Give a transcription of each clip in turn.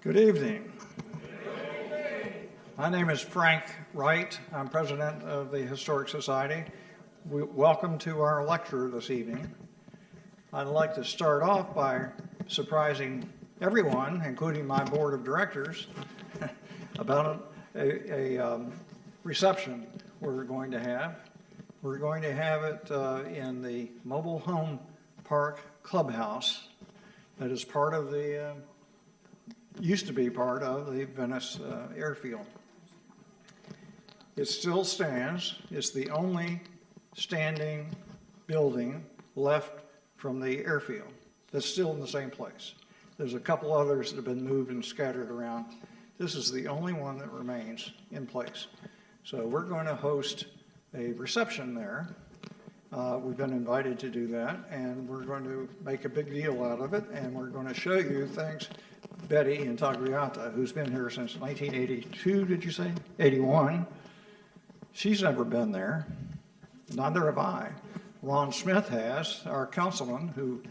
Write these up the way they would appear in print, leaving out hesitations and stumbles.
Good evening. My name is Frank Wright. I'm president of the Historic Society. Welcome to our lecture this evening. I'd like to start off by surprising everyone, including my board of directors, about a reception we're going to have. We're going to have it in the Mobile Home Park Clubhouse that is part of the used to be part of the Venice airfield. It still stands. It's the only standing building left from the airfield that's still in the same place. There's a couple others that have been moved and scattered around. This is the only one that remains in place. So we're going to host a reception there. We've been invited to do that, and we're going to make a big deal out of it, and we're going to show you things. Betty Intagliata, who's been here since 1982, did you say? 81. She's never been there. Neither have I. Ron Smith has, our councilman, who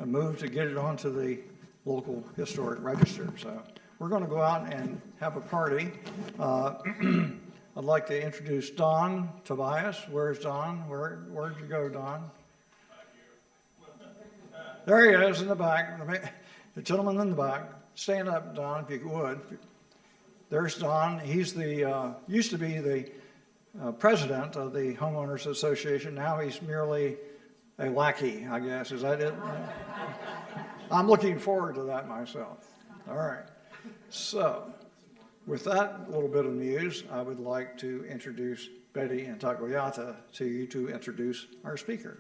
moved to get it onto the local historic register. So we're going to go out and have a party. I'd like to introduce Don Tobias. Where's Don? Where'd you go, Don? There he is in the back. The gentleman in the back. Stand up, Don, if you would. There's Don. He's the used to be the president of the Homeowners Association. Now he's merely a lackey, I guess. Is that it? I'm looking forward to that myself. All right. So, with that little bit of news, I would like to introduce Betty Intagliata to you to introduce our speaker.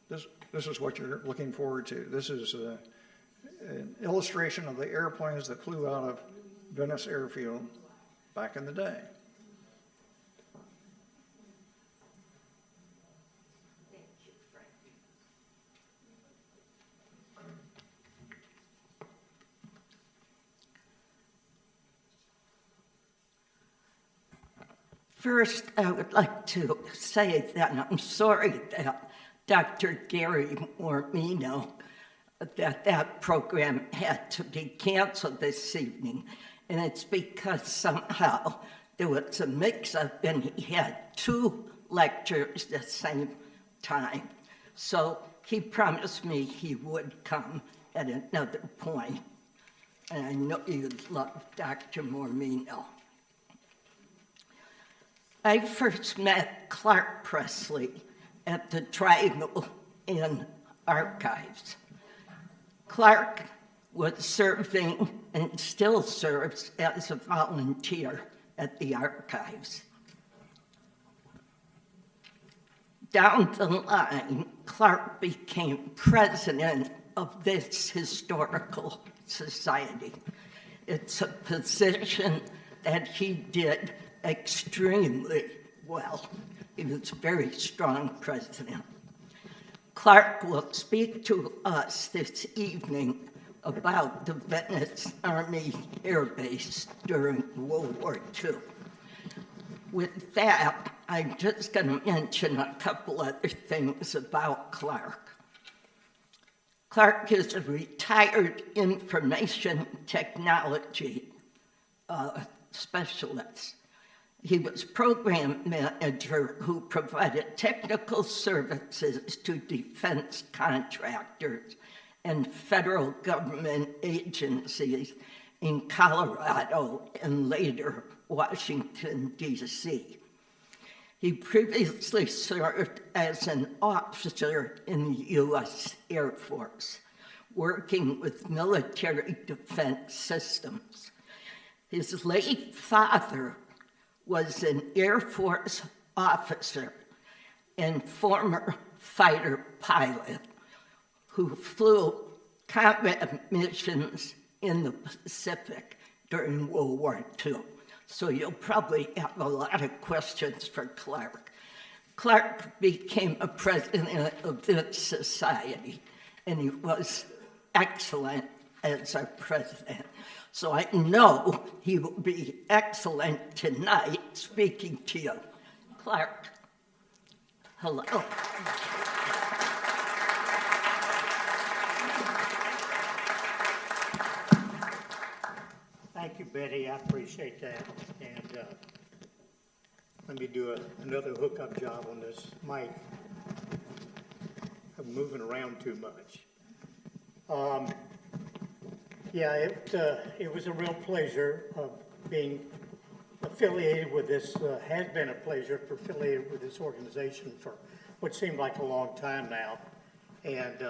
This is what you're looking forward to. This is an illustration of the airplanes that flew out of Venice Airfield back in the day. Thank you, Frank. First, I would like to say that I'm sorry that Dr. Gary Mormino, that program had to be canceled this evening, and it's because somehow there was a mix-up and he had two lectures at the same time. So he promised me he would come at another point, and I know you'd love Dr. Mormino. I first met Clarke Presley at the Triangle in Archives. Clarke was serving and still serves as a volunteer at the Archives. Down the line, Clarke became president of this historical society. It's a position that he did extremely well. He was a very strong president. Clarke will speak to us this evening about the Venice Army Air Base during World War II. With that, I'm just going to mention a couple other things about Clarke. Clarke is a retired information technology specialist. He was program manager who provided technical services to defense contractors and federal government agencies in Colorado and later Washington, D.C. He previously served as an officer in the U.S. Air Force, working with military defense systems. His late father was an Air Force officer and former fighter pilot who flew combat missions in the Pacific during World War II. So you'll probably have a lot of questions for Clarke. Clarke became a president of this society, and he was excellent as our president. So I know he will be excellent tonight speaking to you. Clarke, hello. Betty. I appreciate that. And let me do another hookup job on this mic. I'm moving around too much. Yeah, it was a real pleasure being affiliated with this, has been a pleasure for affiliated with this organization for what seemed like a long time now. And,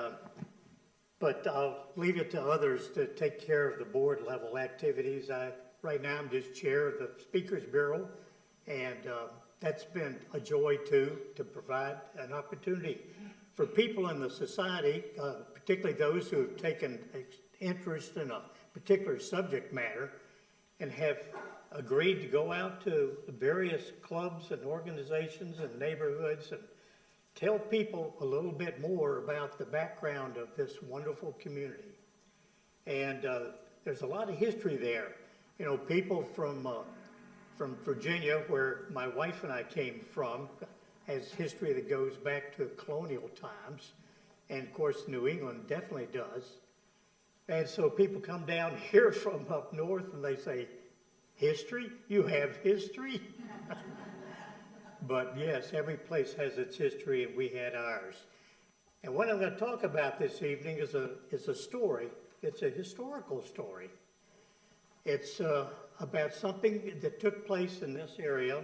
but I'll leave it to others to take care of the board level activities. Right now I'm just chair of the Speakers Bureau, and that's been a joy too, to provide an opportunity for people in the society, particularly those who have taken interest in a particular subject matter and have agreed to go out to various clubs and organizations and neighborhoods and tell people a little bit more about the background of this wonderful community. And there's a lot of history there. You know, people from Virginia, where my wife and I came from, has history that goes back to colonial times. And of course, New England definitely does. And so people come down here from up north and they say, history? You have history? But yes, every place has its history, and we had ours. And what I'm going to talk about this evening is a story. It's a historical story. It's about something that took place in this area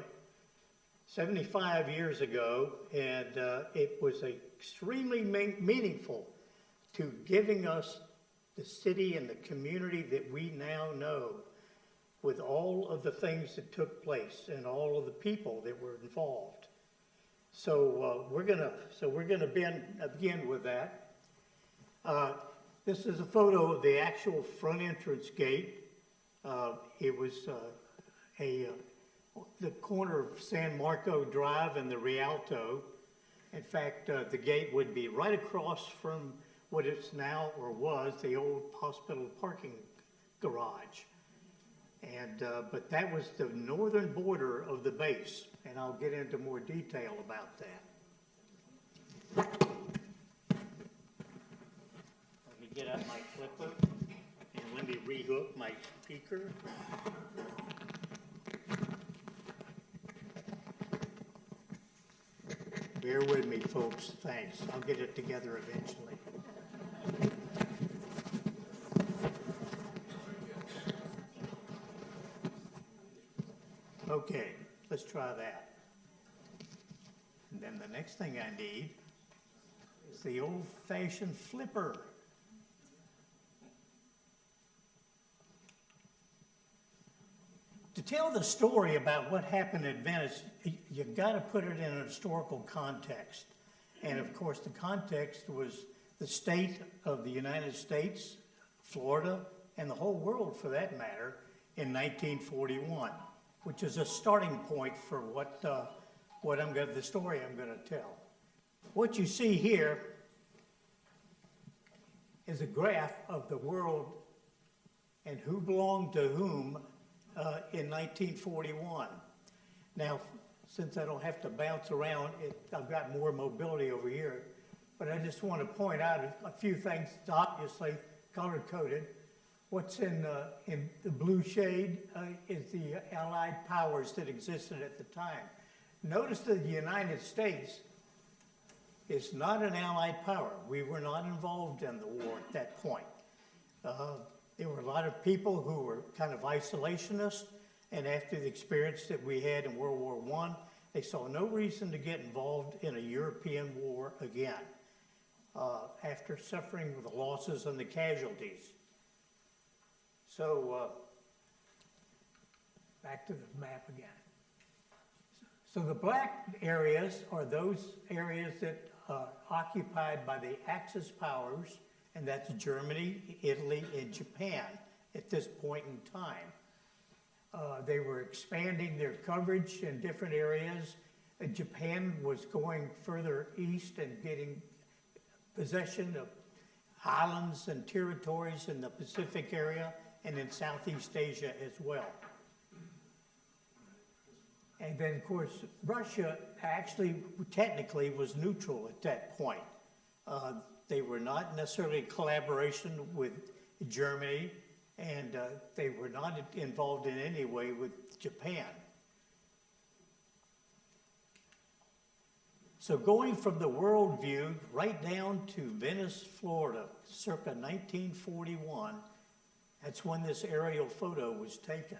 75 years ago, and it was extremely meaningful to giving us the city and the community that we now know, with all of the things that took place and all of the people that were involved. So we're gonna begin with that. This is a photo of the actual front entrance gate. It was the corner of San Marco Drive and the Rialto. In fact, the gate would be right across from what is now or was the old hospital parking garage. And but that was the northern border of the base, and I'll get into more detail about that. Let me get out my flipper and let me rehook my speaker. Bear with me, folks. Thanks. I'll get it together eventually. Okay, let's try that. And then the next thing I need is the old-fashioned flipper. To tell the story about what happened at Venice, you've got to put it in a historical context. And of course, the context was the state of the United States, Florida, and the whole world for that matter, in 1941. Which is a starting point for the story I'm going to tell. What you see here is a graph of the world and who belonged to whom in 1941. Now, since I don't have to bounce around, I've got more mobility over here, but I just want to point out a few things. It's obviously color-coded. What's in the blue shade is the Allied powers that existed at the time. Notice that the United States is not an Allied power. We were not involved in the war at that point. There were a lot of people who were kind of isolationists, and after the experience that we had in World War I, they saw no reason to get involved in a European war again after suffering the losses and the casualties. So, back to the map again. So the black areas are those areas that are occupied by the Axis powers, and that's Germany, Italy, and Japan at this point in time. They were expanding their coverage in different areas. Japan was going further east and getting possession of islands and territories in the Pacific area, and in Southeast Asia as well. And then, of course, Russia actually, technically, was neutral at that point. They were not necessarily in collaboration with Germany, and they were not involved in any way with Japan. So going from the world view right down to Venice, Florida, circa 1941, that's when this aerial photo was taken.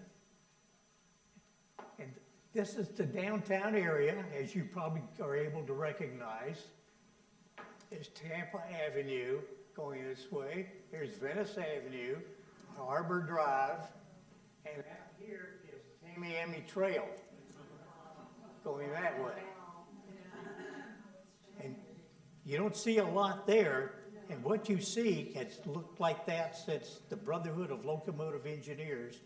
And this is the downtown area, as you probably are able to recognize. There's Tampa Avenue going this way. Here's Venice Avenue, Harbor Drive, and out here is Tamiami Trail going that way. And you don't see a lot there, and what you see has looked like that since the Brotherhood of Locomotive Engineers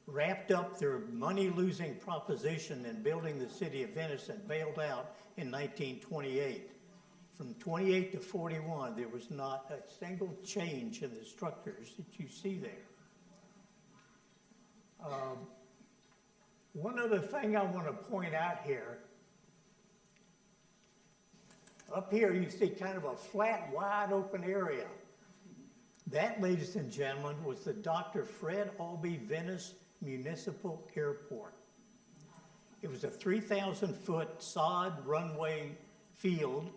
wrapped up their money-losing proposition in building the city of Venice and bailed out in 1928. From 28 to 41, there was not a single change in the structures that you see there. One other thing I want to point out here, up here you see kind of a flat, wide open area. That, ladies and gentlemen, was the Dr. Fred Albee Venice Municipal Airport. It was a 3,000-foot sod runway field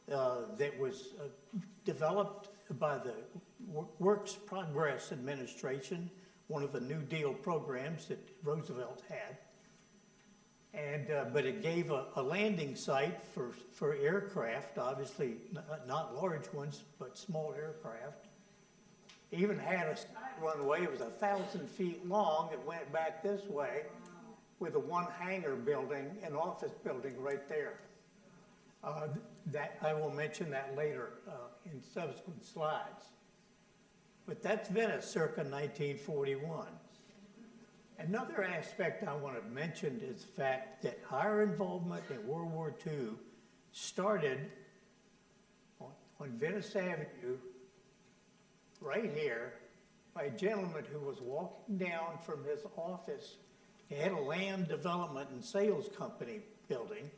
that was developed by the Works Progress Administration, one of the New Deal programs that Roosevelt had. And but it gave a landing site for aircraft, obviously not large ones, but small aircraft. It even had a sky runway. It was 1,000 feet long. It went back this way with a one hangar building, an office building right there. That I will mention that later in subsequent slides. But that's Venice circa 1941. Another aspect I want to mention is the fact that our involvement in World War II started on Venice Avenue, right here, by a gentleman who was walking down from his office. He had a land development and sales company building,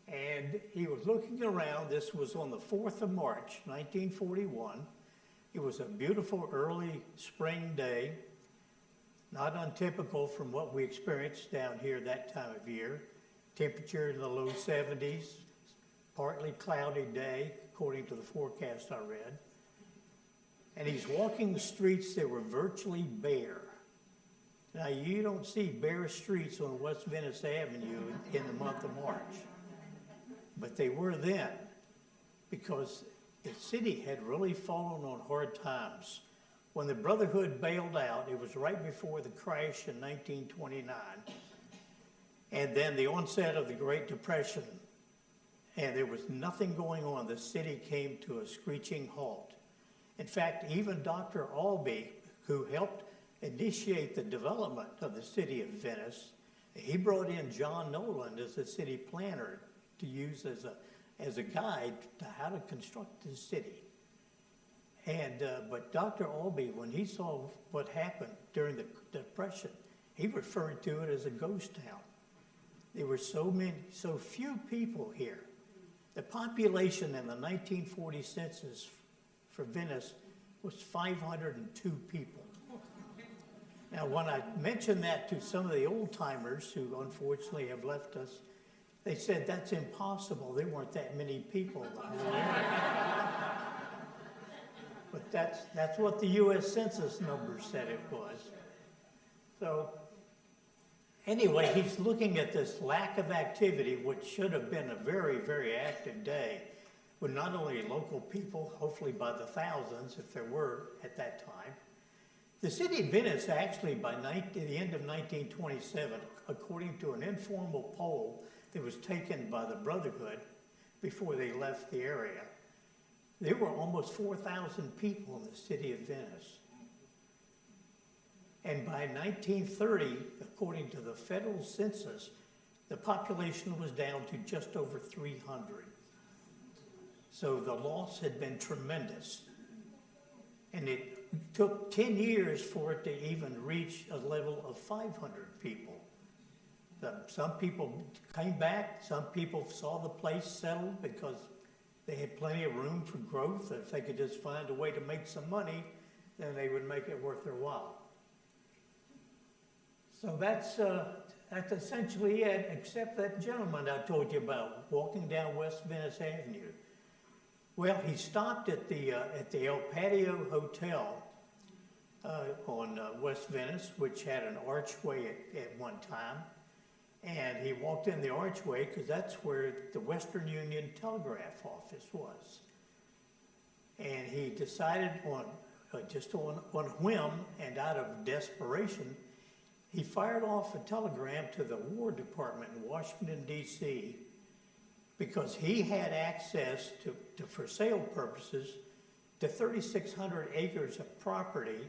and he was looking around. This was on the 4th of March, 1941. It was a beautiful early spring day, not untypical from what we experienced down here that time of year. Temperature in the low 70s, partly cloudy day, according to the forecast I read. And he's walking the streets that were virtually bare. Now, you don't see bare streets on West Venice Avenue in the month of March. But they were then, because the city had really fallen on hard times. When the Brotherhood bailed out, it was right before the crash in 1929, and then the onset of the Great Depression, and there was nothing going on. The city came to a screeching halt. In fact, even Dr. Albee, who helped initiate the development of the city of Venice, he brought in John Nolan as the city planner to use as a guide to how to construct the city. And but Dr. Albee, when he saw what happened during the Depression, he referred to it as a ghost town. There were so few people here. The population in the 1940 census for Venice was 502 people. Now, when I mentioned that to some of the old timers who unfortunately have left us, they said that's impossible. There weren't that many people in the whole area. But that's what the U.S. Census numbers said it was. So anyway, he's looking at this lack of activity, which should have been a very, very active day, with not only local people, hopefully by the thousands, if there were at that time. The city of Venice actually, by the end of 1927, according to an informal poll that was taken by the Brotherhood before they left the area, there were almost 4,000 people in the city of Venice. And by 1930, according to the federal census, the population was down to just over 300. So the loss had been tremendous. And it took 10 years for it to even reach a level of 500 people. Some people came back, some people saw the place settled because they had plenty of room for growth. If they could just find a way to make some money, then they would make it worth their while. So that's essentially it, except that gentleman I told you about, walking down West Venice Avenue. Well, he stopped at the El Patio Hotel on West Venice, which had an archway at one time. And he walked in the archway because that's where the Western Union Telegraph Office was. And he decided on a whim and out of desperation, he fired off a telegram to the War Department in Washington, D.C., because he had access to for sale purposes, to 3,600 acres of property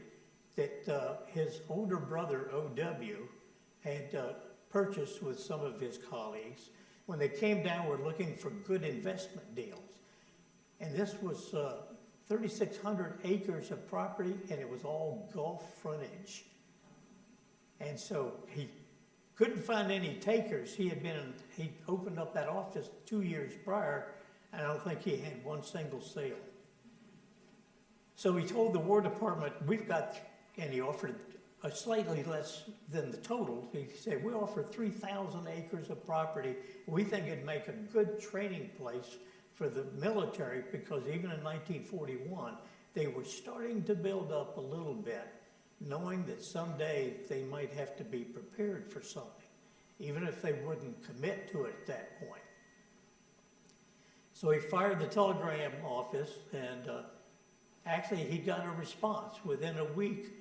that his older brother, O.W., had purchased with some of his colleagues when they came down, were looking for good investment deals. And this was 3,600 acres of property, and it was all Gulf frontage. And so he couldn't find any takers. He opened up that office 2 years prior, and I don't think he had one single sale. So he told the War Department, and he offered a slightly less than the total. He said, we offer 3,000 acres of property. We think it'd make a good training place for the military, because even in 1941, they were starting to build up a little bit, knowing that someday they might have to be prepared for something, even if they wouldn't commit to it at that point. So he fired the telegram office, and actually he got a response. Within a week,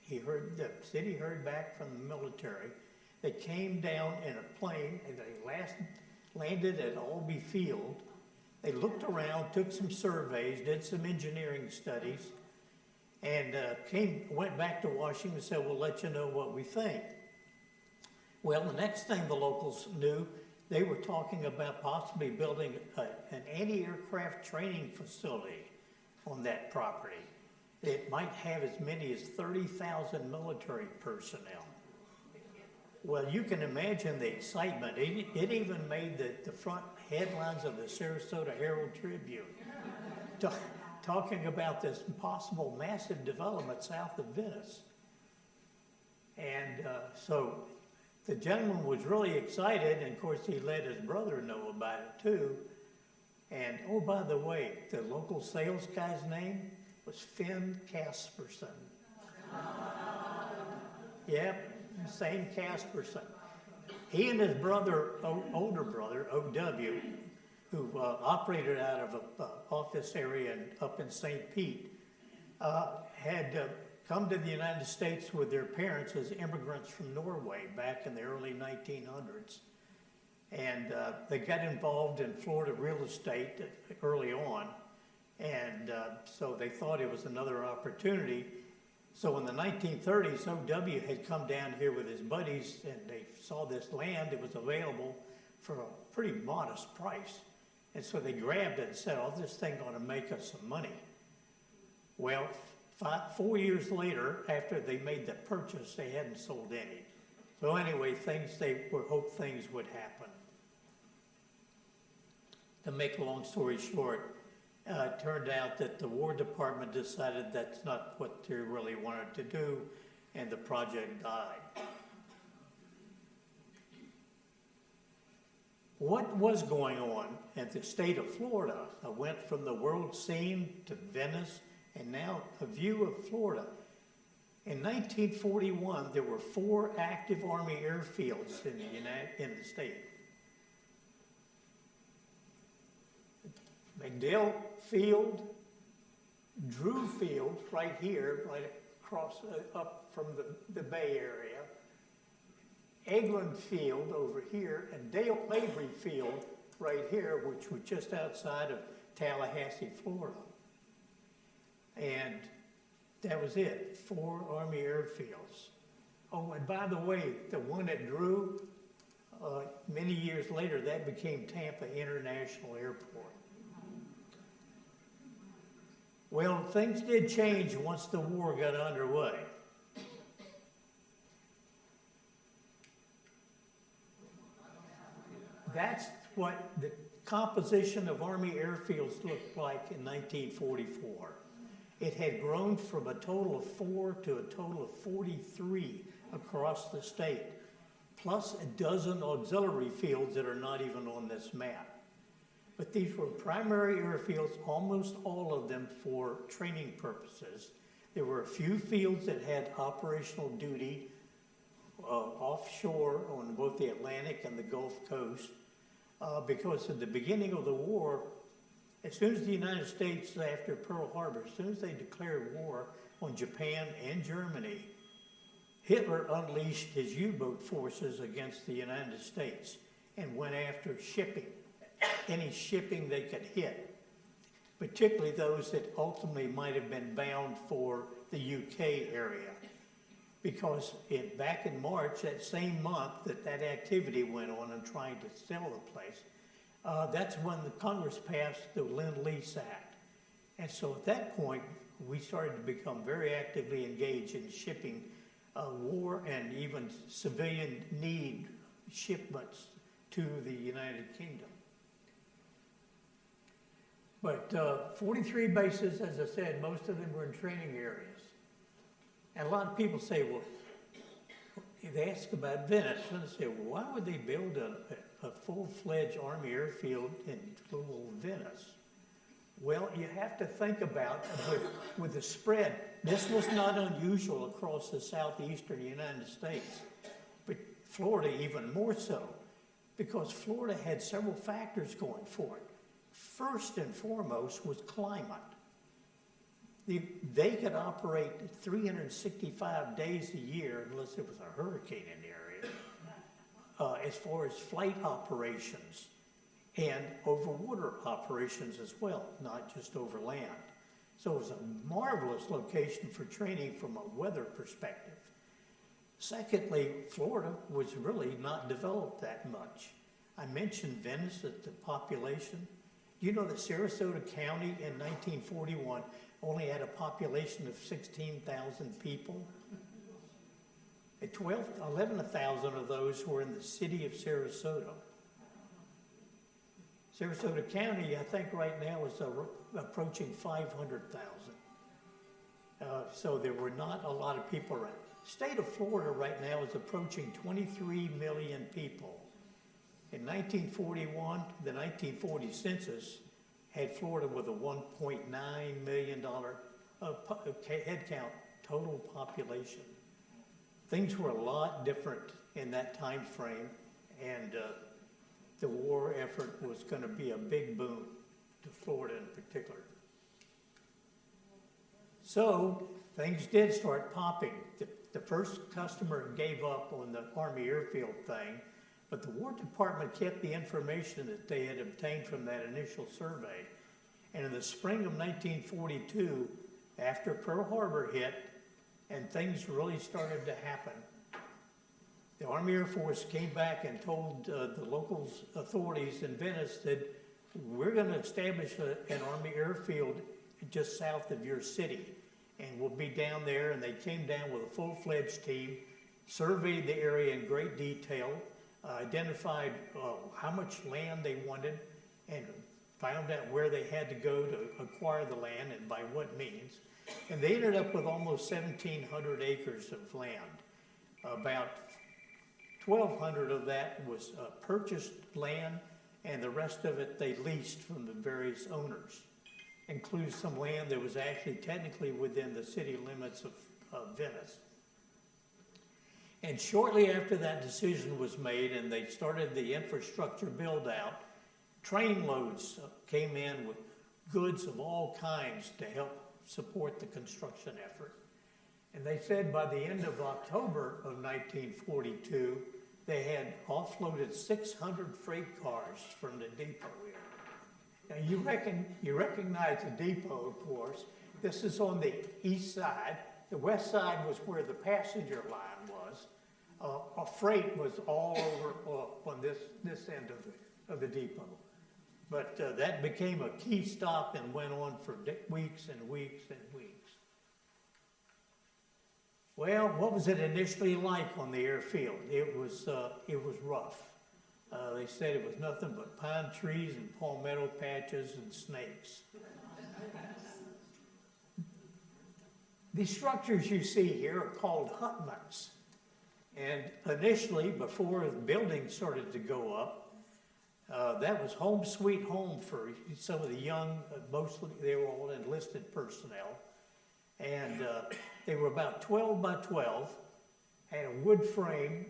the city heard back from the military. They came down in a plane, and they landed at Albee Field. They looked around, took some surveys, did some engineering studies, and went back to Washington and said, we'll let you know what we think. Well, the next thing the locals knew, they were talking about possibly building an anti-aircraft training facility on that property. It might have as many as 30,000 military personnel. Well, you can imagine the excitement. It even made the front headlines of the Sarasota Herald Tribune, talking about this possible massive development south of Venice. And so the gentleman was really excited, and of course he let his brother know about it too. And oh, by the way, the local sales guy's name was Finn Casperson. Yep, same Casperson. He and his brother, older brother, O.W., who operated out of an office area up in St. Pete, had come to the United States with their parents as immigrants from Norway back in the early 1900s. And they got involved in Florida real estate early on. And so they thought it was another opportunity. So in the 1930s, O.W. had come down here with his buddies, and they saw this land that was available for a pretty modest price. And so they grabbed it and said, oh, this thing ought to make us some money. Well, 4 years later, after they made the purchase, they hadn't sold any. So anyway, they hoped things would happen. To make a long story short, it turned out that the War Department decided that's not what they really wanted to do, and the project died. What was going on at the state of Florida? I went from the world scene to Venice, and now a view of Florida. In 1941, there were 4 active Army airfields in the state. McDill Field, Drew Field, right here, right across, up from the Bay Area, Eglin Field over here, and Dale Mabry Field right here, which was just outside of Tallahassee, Florida. And that was it, 4 Army airfields. Oh, and by the way, the one at Drew, many years later, that became Tampa International Airport. Well, things did change once the war got underway. That's what the composition of Army airfields looked like in 1944. It had grown from a total of 4 to a total of 43 across the state, plus a dozen auxiliary fields that are not even on this map. But these were primary airfields, almost all of them for training purposes. There were a few fields that had operational duty offshore on both the Atlantic and the Gulf Coast, because at the beginning of the war, as soon as the United States, after Pearl Harbor, as soon as they declared war on Japan and Germany, Hitler unleashed his U-boat forces against the United States and went after shipping, any shipping they could hit, particularly those that ultimately might have been bound for the UK area. Because back in March, that same month that activity went on in trying to sell the place, that's when the Congress passed the Lend-Lease Act. And so at that point, we started to become very actively engaged in shipping war and even civilian need shipments to the United Kingdom. But 43 bases, as I said, most of them were in training areas. And a lot of people say, well, they ask about Venice, and they say, well, why would they build a full-fledged Army airfield in little Venice? Well, you have to think about, with the spread, this was not unusual across the southeastern United States, but Florida even more so, because Florida had several factors going for it. First and foremost was climate. They could operate 365 days a year unless there was a hurricane in the area, as far as flight operations and over water operations as well, not just over land. So it was a marvelous location for training from a weather perspective. Secondly, Florida was really not developed that much. I mentioned Venice at the population. Do you know that Sarasota County in 1941 only had a population of 16,000 people? 11,000 of those were in the city of Sarasota. Sarasota County, I think right now is approaching 500,000. So there were not a lot of people around. State of Florida right now is approaching 23 million people. In 1941, the 1940 census had Florida with a $1.9 million head count total population. Things were a lot different in that time frame, and the war effort was going to be a big boom to Florida in particular. So things did start popping. The first customer gave up on the Army airfield thing, but the War Department kept the information that they had obtained from that initial survey. And in the spring of 1942, after Pearl Harbor hit and things really started to happen, the Army Air Force came back and told the local authorities in Venice that we're going to establish an Army airfield just south of your city, and we'll be down there. And they came down with a full-fledged team, surveyed the area in great detail, identified how much land they wanted, and found out where they had to go to acquire the land and by what means. And they ended up with almost 1,700 acres of land. About 1,200 of that was purchased land, and the rest of it they leased from the various owners. Includes some land that was actually technically within the city limits of Venice. And shortly after that decision was made and they started the infrastructure build out, train loads came in with goods of all kinds to help support the construction effort. And they said by the end of October of 1942, they had offloaded 600 freight cars from the depot here. Now you recognize the depot, of course. This is on the east side. The west side was where the passenger line was. Freight was all over on this end of the depot. But that became a key stop and went on for weeks and weeks and weeks. Well, what was it initially like on the airfield? It was rough. They said it was nothing but pine trees and palmetto patches and snakes. The structures you see here are called hutments. And initially, before the buildings started to go up, that was home sweet home for some of the young, mostly they were all enlisted personnel. And they were about 12 by 12, had a wood frame,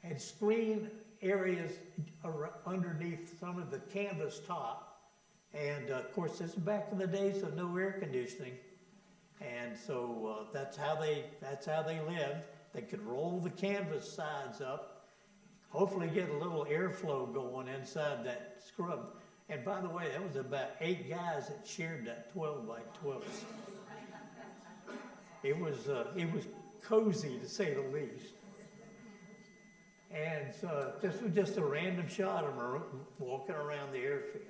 had screen areas underneath some of the canvas top. And of course, this is back in the days of no air conditioning. And so that's how they lived. They could roll the canvas sides up, hopefully get a little airflow going inside that scrub. And by the way, that was about 8 guys that shared that 12 by 12. It was cozy, to say the least. And so this was just a random shot of them walking around the airfield.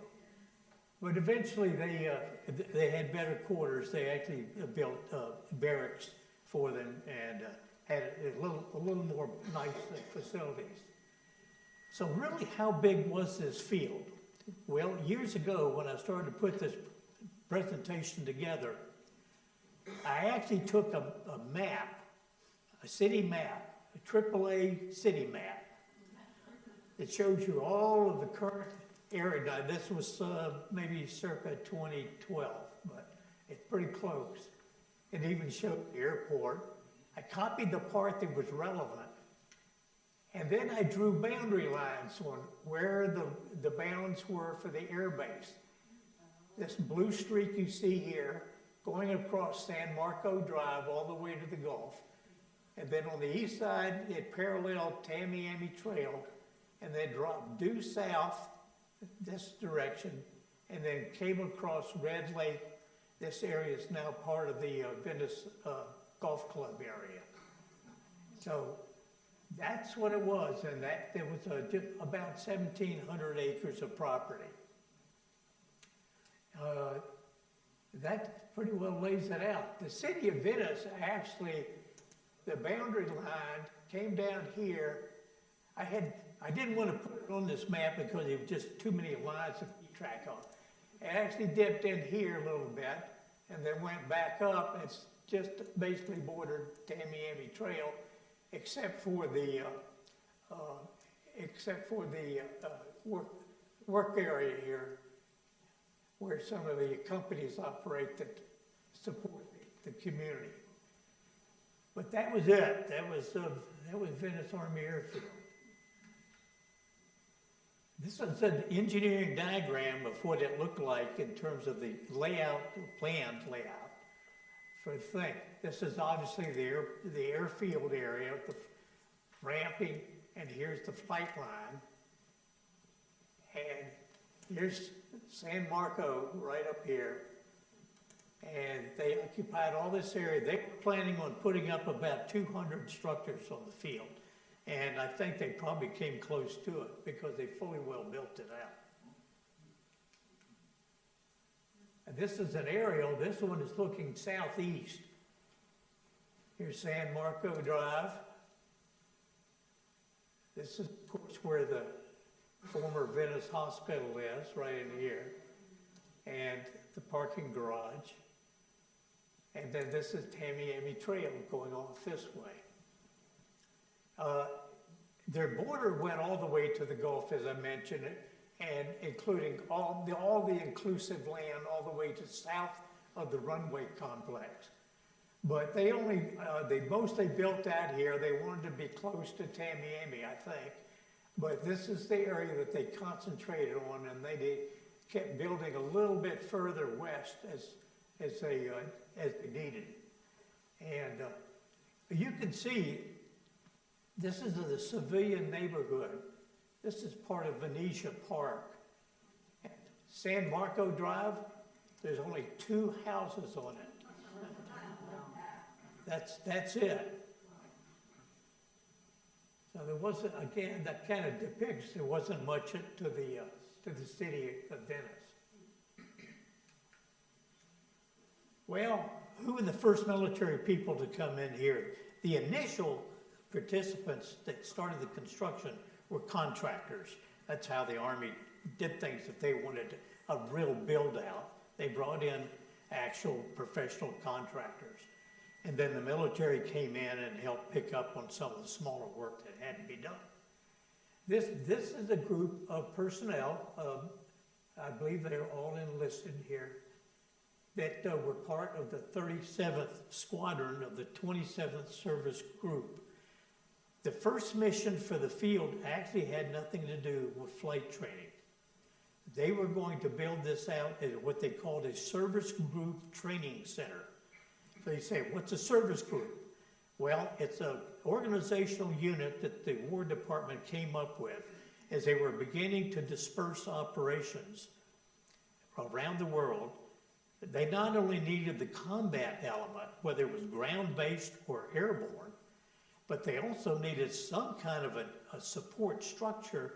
But eventually they had better quarters. They actually built barracks for them and had a little more nice facilities. So really, how big was this field? Well, years ago when I started to put this presentation together, I actually took a map, a city map, a AAA city map. It shows you all of the current area. Now, this was maybe circa 2012, but it's pretty close. It even showed the airport. I copied the part that was relevant, and then I drew boundary lines on where the bounds were for the air base. This blue streak you see here, going across San Marco Drive all the way to the Gulf. And then on the east side, it paralleled Tamiami Trail, and then dropped due south this direction, and then came across Red Lake. This area is now part of the Venice Golf Club area. So that's what it was, and that there was about 1,700 acres of property. That pretty well lays it out. The city of Venice, actually, the boundary line came down here. I didn't want to put it on this map because there were just too many lines to keep track of. It actually dipped in here a little bit and then went back up. It's just basically bordered Tamiami Trail, except for the work area here, where some of the companies operate that support the community. But that was it. That was Venice Army Airfield. This is an engineering diagram of what it looked like in terms of the layout, planned layout for the thing. This is obviously the airfield area, the ramping, and here's the flight line. And here's San Marco right up here. And they occupied all this area. They were planning on putting up about 200 structures on the field. And I think they probably came close to it because they fully well built it out. And this is an aerial. This one is looking southeast. Here's San Marco Drive. This is, of course, where the former Venice Hospital is, right in here. And the parking garage. And then this is Tamiami Trail going off this way. Their border went all the way to the Gulf, as I mentioned, and including all the inclusive land all the way to south of the runway complex. But they mostly built out here. They wanted to be close to Tamiami, I think. But this is the area that they concentrated on, and they kept building a little bit further west as they needed. And you can see this is the civilian neighborhood. This is part of Venetia Park. At San Marco Drive, there's only 2 houses on it. That's it. So there wasn't, again, that kind of depicts there wasn't much to the city of Venice. Well, who were the first military people to come in here? The initial participants that started the construction were contractors. That's how the Army did things if they wanted a real build out. They brought in actual professional contractors. And then the military came in and helped pick up on some of the smaller work that had to be done. This is a group of personnel, I believe they're all enlisted here, that were part of the 37th Squadron of the 27th Service Group. The first mission for the field actually had nothing to do with flight training. They were going to build this out as what they called a service group training center. So you say, what's a service group? Well, it's an organizational unit that the War Department came up with as they were beginning to disperse operations around the world. They not only needed the combat element, whether it was ground-based or airborne, but they also needed some kind of a support structure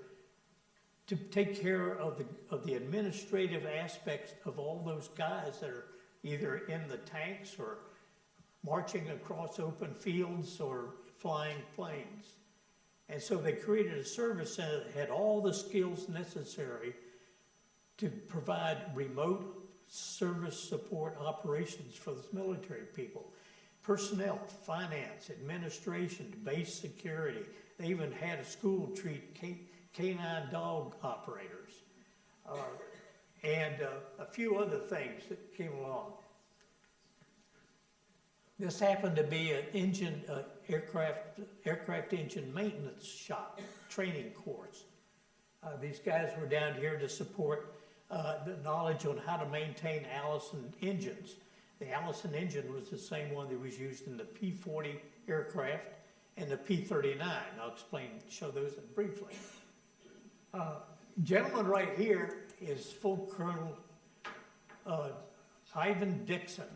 to take care of the administrative aspects of all those guys that are either in the tanks or marching across open fields or flying planes. And so they created a service center that had all the skills necessary to provide remote service support operations for those military people. Personnel, finance, administration, base security. They even had a school treat canine dog operators, and a few other things that came along. This happened to be an aircraft engine maintenance shop training course. These guys were down here to support the knowledge on how to maintain Allison engines. The Allison engine was the same one that was used in the P-40 aircraft and the P-39. I'll show those briefly. Gentleman right here is Full Colonel Ivan Dixon,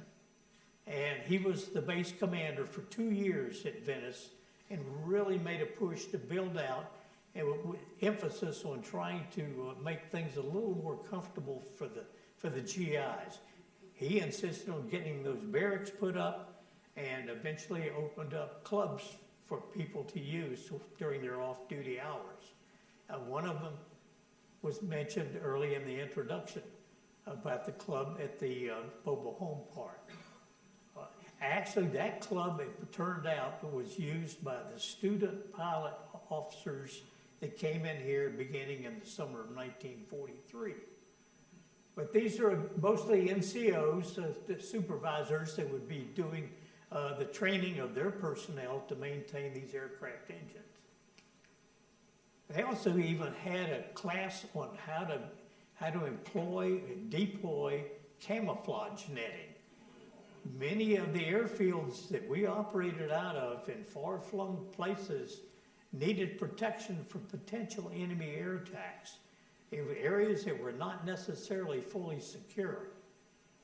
and he was the base commander for 2 years at Venice and really made a push to build out, and with emphasis on trying to make things a little more comfortable for the GIs. He insisted on getting those barracks put up and eventually opened up clubs for people to use during their off-duty hours. One of them was mentioned early in the introduction about the club at the mobile home park. Actually, that club, it turned out, was used by the student pilot officers that came in here beginning in the summer of 1943. But these are mostly NCOs, the supervisors that would be doing the training of their personnel to maintain these aircraft engines. They also even had a class on how to employ and deploy camouflage netting. Many of the airfields that we operated out of in far-flung places needed protection from potential enemy air attacks in areas that were not necessarily fully secure.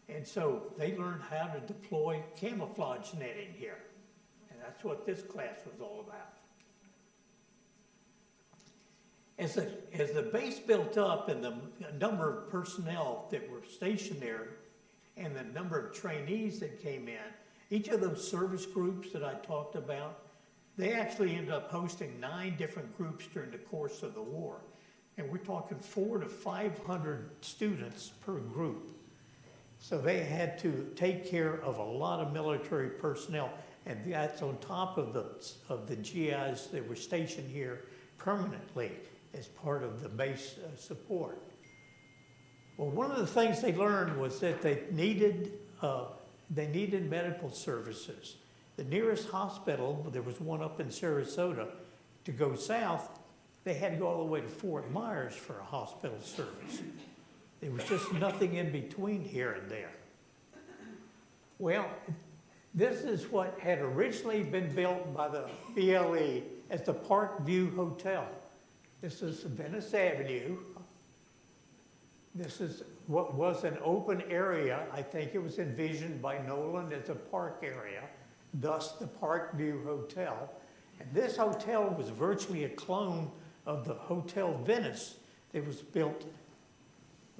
And so they learned how to deploy camouflage netting here. And that's what this class was all about. As the base built up and the number of personnel that were stationed there and the number of trainees that came in, each of those service groups that I talked about, they actually ended up hosting 9 different groups during the course of the war. And we're talking 400 to 500 students per group. So they had to take care of a lot of military personnel, and that's on top of the GIs that were stationed here permanently as part of the base support. Well, one of the things they learned was that they needed medical services. The nearest hospital, there was one up in Sarasota. To go south, they had to go all the way to Fort Myers for a hospital service. There was just nothing in between here and there. Well, this is what had originally been built by the BLE as the Park View Hotel. This is Venice Avenue. This is what was an open area. I think it was envisioned by Nolan as a park area, thus the Park View Hotel. And this hotel was virtually a clone of the Hotel Venice that was built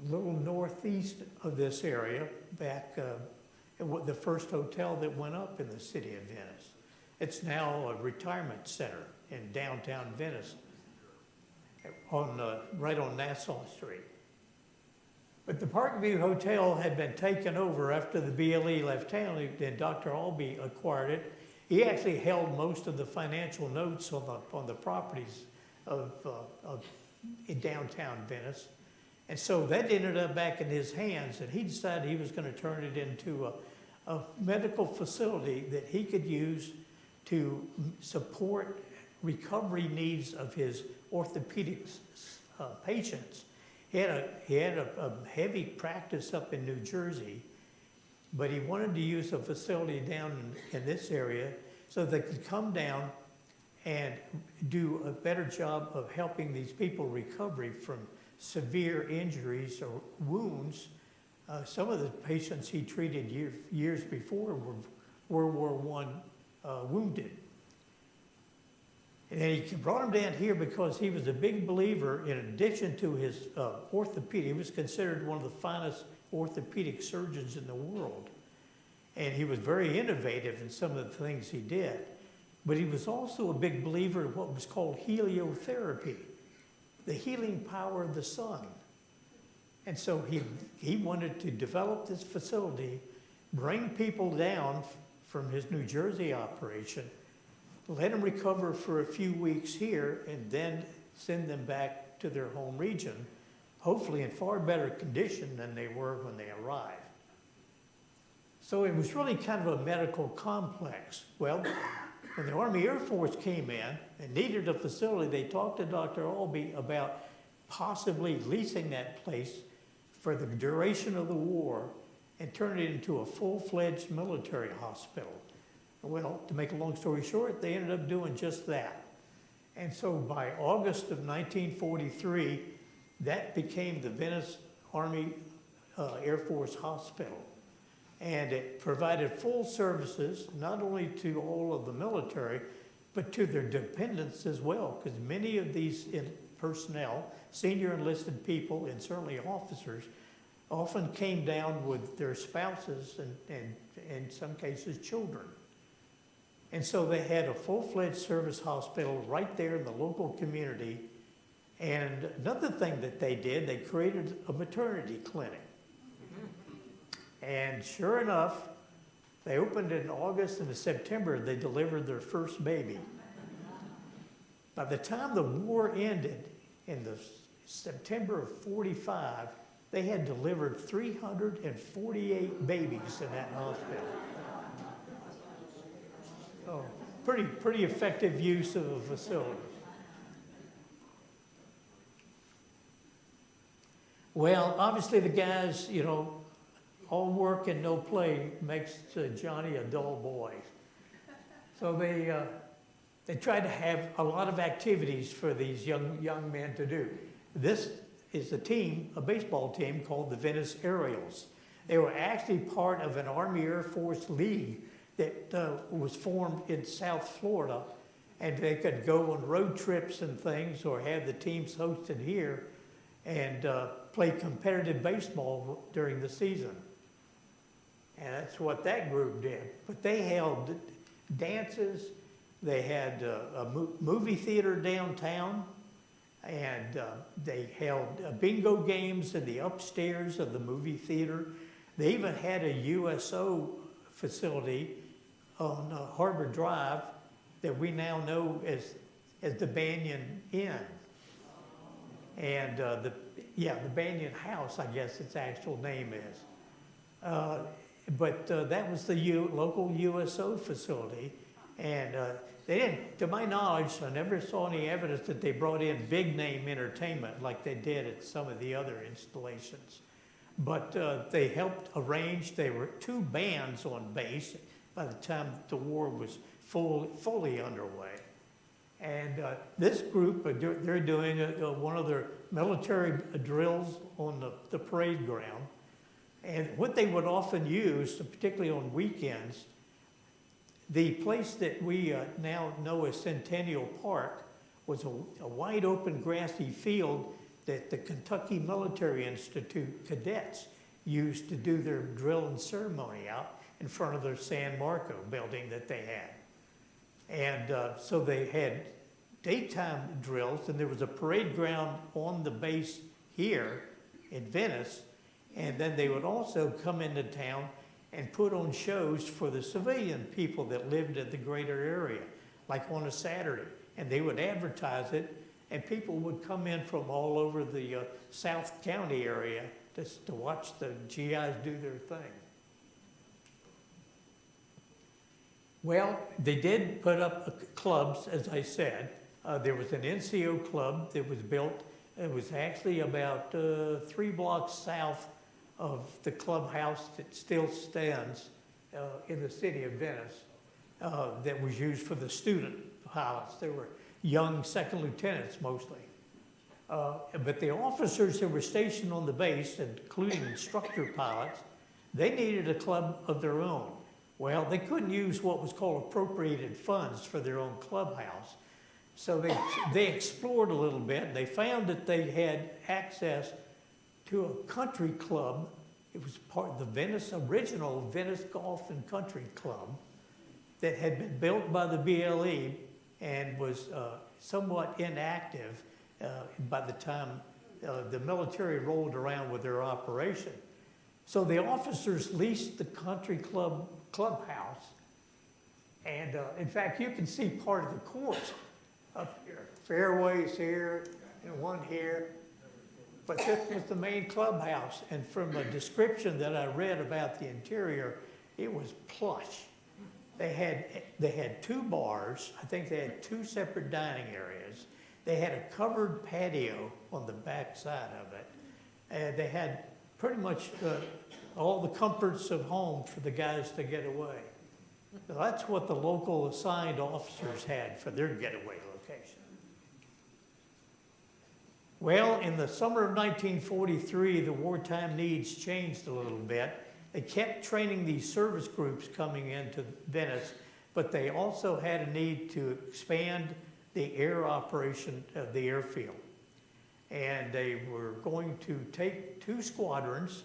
a little northeast of this area, back the first hotel that went up in the city of Venice. It's now a retirement center in downtown Venice, right on Nassau Street. But the Parkview Hotel had been taken over after the BLE left town, and Dr. Albee acquired it. He actually held most of the financial notes on the properties of in downtown Venice. And so that ended up back in his hands, and he decided he was going to turn it into a medical facility that he could use to support recovery needs of his orthopedic patients. He had a heavy practice up in New Jersey, but he wanted to use a facility down in this area so they could come down and do a better job of helping these people recover from severe injuries or wounds. Some of the patients he treated years before were World War I wounded. And he brought him down here because he was a big believer, in addition to his orthopedic, he was considered one of the finest orthopedic surgeons in the world. And he was very innovative in some of the things he did. But he was also a big believer in what was called heliotherapy, the healing power of the sun. And so he wanted to develop this facility, bring people down from his New Jersey operation, let them recover for a few weeks here, and then send them back to their home region, hopefully in far better condition than they were when they arrived. So it was really kind of a medical complex. Well, when the Army Air Force came in and needed a facility, they talked to Dr. Albee about possibly leasing that place for the duration of the war and turn it into a full-fledged military hospital. Well, to make a long story short, they ended up doing just that. And so by August of 1943, that became the Venice Army Air Force Hospital. And it provided full services, not only to all of the military, but to their dependents as well, because many of these personnel, senior enlisted people, and certainly officers, often came down with their spouses and in some cases, children. And so they had a full-fledged service hospital right there in the local community. And another thing that they did, they created a maternity clinic. And sure enough, they opened in August, and in September, they delivered their first baby. By the time the war ended, in the September of 45, they had delivered 348 babies in that hospital. So pretty effective use of a facility. Well, obviously the guys, all work and no play makes Johnny a dull boy. So they tried to have a lot of activities for these young men to do. This is a baseball team called the Venice Aerials. They were actually part of an Army Air Force league that was formed in South Florida, and they could go on road trips and things, or have the teams hosted here and play competitive baseball during the season. And that's what that group did. But they held dances, they had a movie theater downtown, and they held bingo games in the upstairs of the movie theater. They even had a USO facility on Harbor Drive that we now know as the Banyan Inn. And the Banyan House, I guess its actual name is. But that was the local USO facility. And they didn't, to my knowledge, I never saw any evidence that they brought in big name entertainment like they did at some of the other installations. But they helped arrange, there were 2 bands on base by the time the war was fully underway. And this group, they're doing one of their military drills on the parade ground. And what they would often use, particularly on weekends, the place that we now know as Centennial Park was a wide open grassy field that the Kentucky Military Institute cadets used to do their drill and ceremony out in front of their San Marco building that they had. And so they had daytime drills, and there was a parade ground on the base here in Venice, And then they would also come into town and put on shows for the civilian people that lived in the greater area, like on a Saturday. And they would advertise it, and people would come in from all over the South County area just to watch the GIs do their thing. Well, they did put up clubs, as I said. There was an NCO club that was built. It was actually about 3 blocks south of the clubhouse that still stands in the city of Venice, that was used for the student pilots. They were young second lieutenants mostly. But the officers that were stationed on the base, including instructor pilots, they needed a club of their own. Well, they couldn't use what was called appropriated funds for their own clubhouse. So they explored a little bit. They found that they had access to a country club. It was part of the original Venice Golf and Country Club that had been built by the BLE and was somewhat inactive by the time the military rolled around with their operation. So the officers leased the country clubhouse, and in fact, you can see part of the course up here. Fairways here and one here. But this was the main clubhouse, and from a description that I read about the interior, it was plush. They had 2 bars. I think they had 2 separate dining areas. They had a covered patio on the back side of it. And they had pretty much all the comforts of home for the guys to get away. So that's what the local assigned officers had for their getaway location. Well, in the summer of 1943, the wartime needs changed a little bit. They kept training these service groups coming into Venice, but they also had a need to expand the air operation of the airfield. And they were going to take 2 squadrons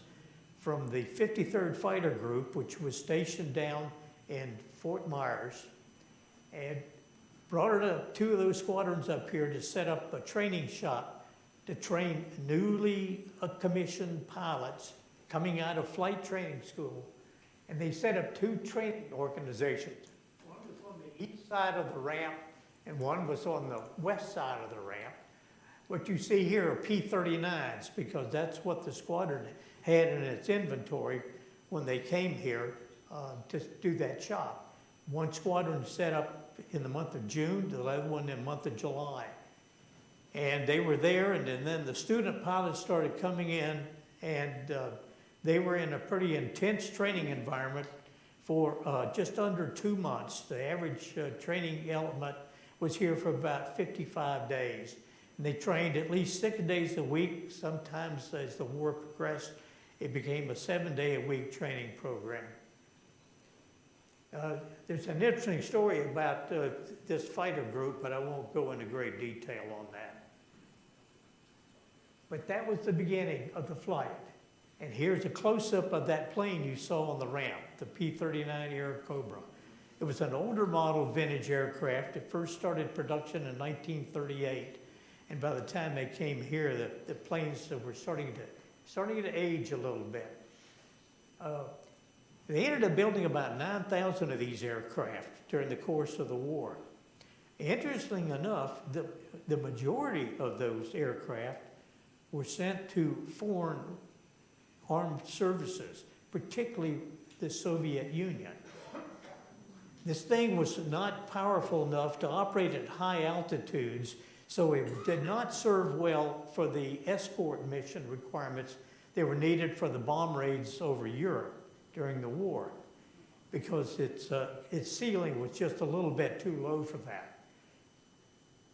from the 53rd Fighter Group, which was stationed down in Fort Myers, and brought 2 of those squadrons up here to set up a training shop to train newly commissioned pilots coming out of flight training school. And they set up 2 training organizations. One was on the east side of the ramp, and one was on the west side of the ramp. What you see here are P-39s, because that's what the squadron had in its inventory when they came here to do that shop. One squadron set up in the month of June, the other one in the month of July. And they were there, and then the student pilots started coming in, and they were in a pretty intense training environment for just under 2 months. The average training element was here for about 55 days. And they trained at least 6 days a week. Sometimes as the war progressed, it became a 7-day-a-week training program. There's an interesting story about this fighter group, but I won't go into great detail on that. But that was the beginning of the flight. And here's a close-up of that plane you saw on the ramp, the P-39 Air Cobra. It was an older model vintage aircraft. It first started production in 1938. And by the time they came here, the planes were starting to age a little bit. They ended up building about 9,000 of these aircraft during the course of the war. Interestingly enough, the majority of those aircraft were sent to foreign armed services, particularly the Soviet Union. This thing was not powerful enough to operate at high altitudes, so it did not serve well for the escort mission requirements that were needed for the bomb raids over Europe during the war, because its ceiling was just a little bit too low for that.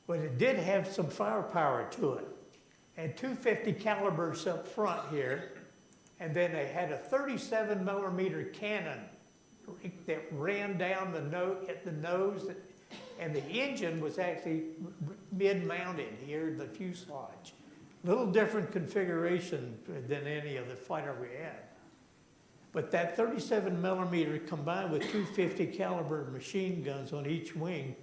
But it did have some firepower to it. And 250 calibers up front here, and then they had a 37 millimeter cannon that ran down at the nose, and the engine was actually mid-mounted here in the fuselage. Little different configuration than any of the fighter we had. But that 37 millimeter combined with 250 caliber machine guns on each wing,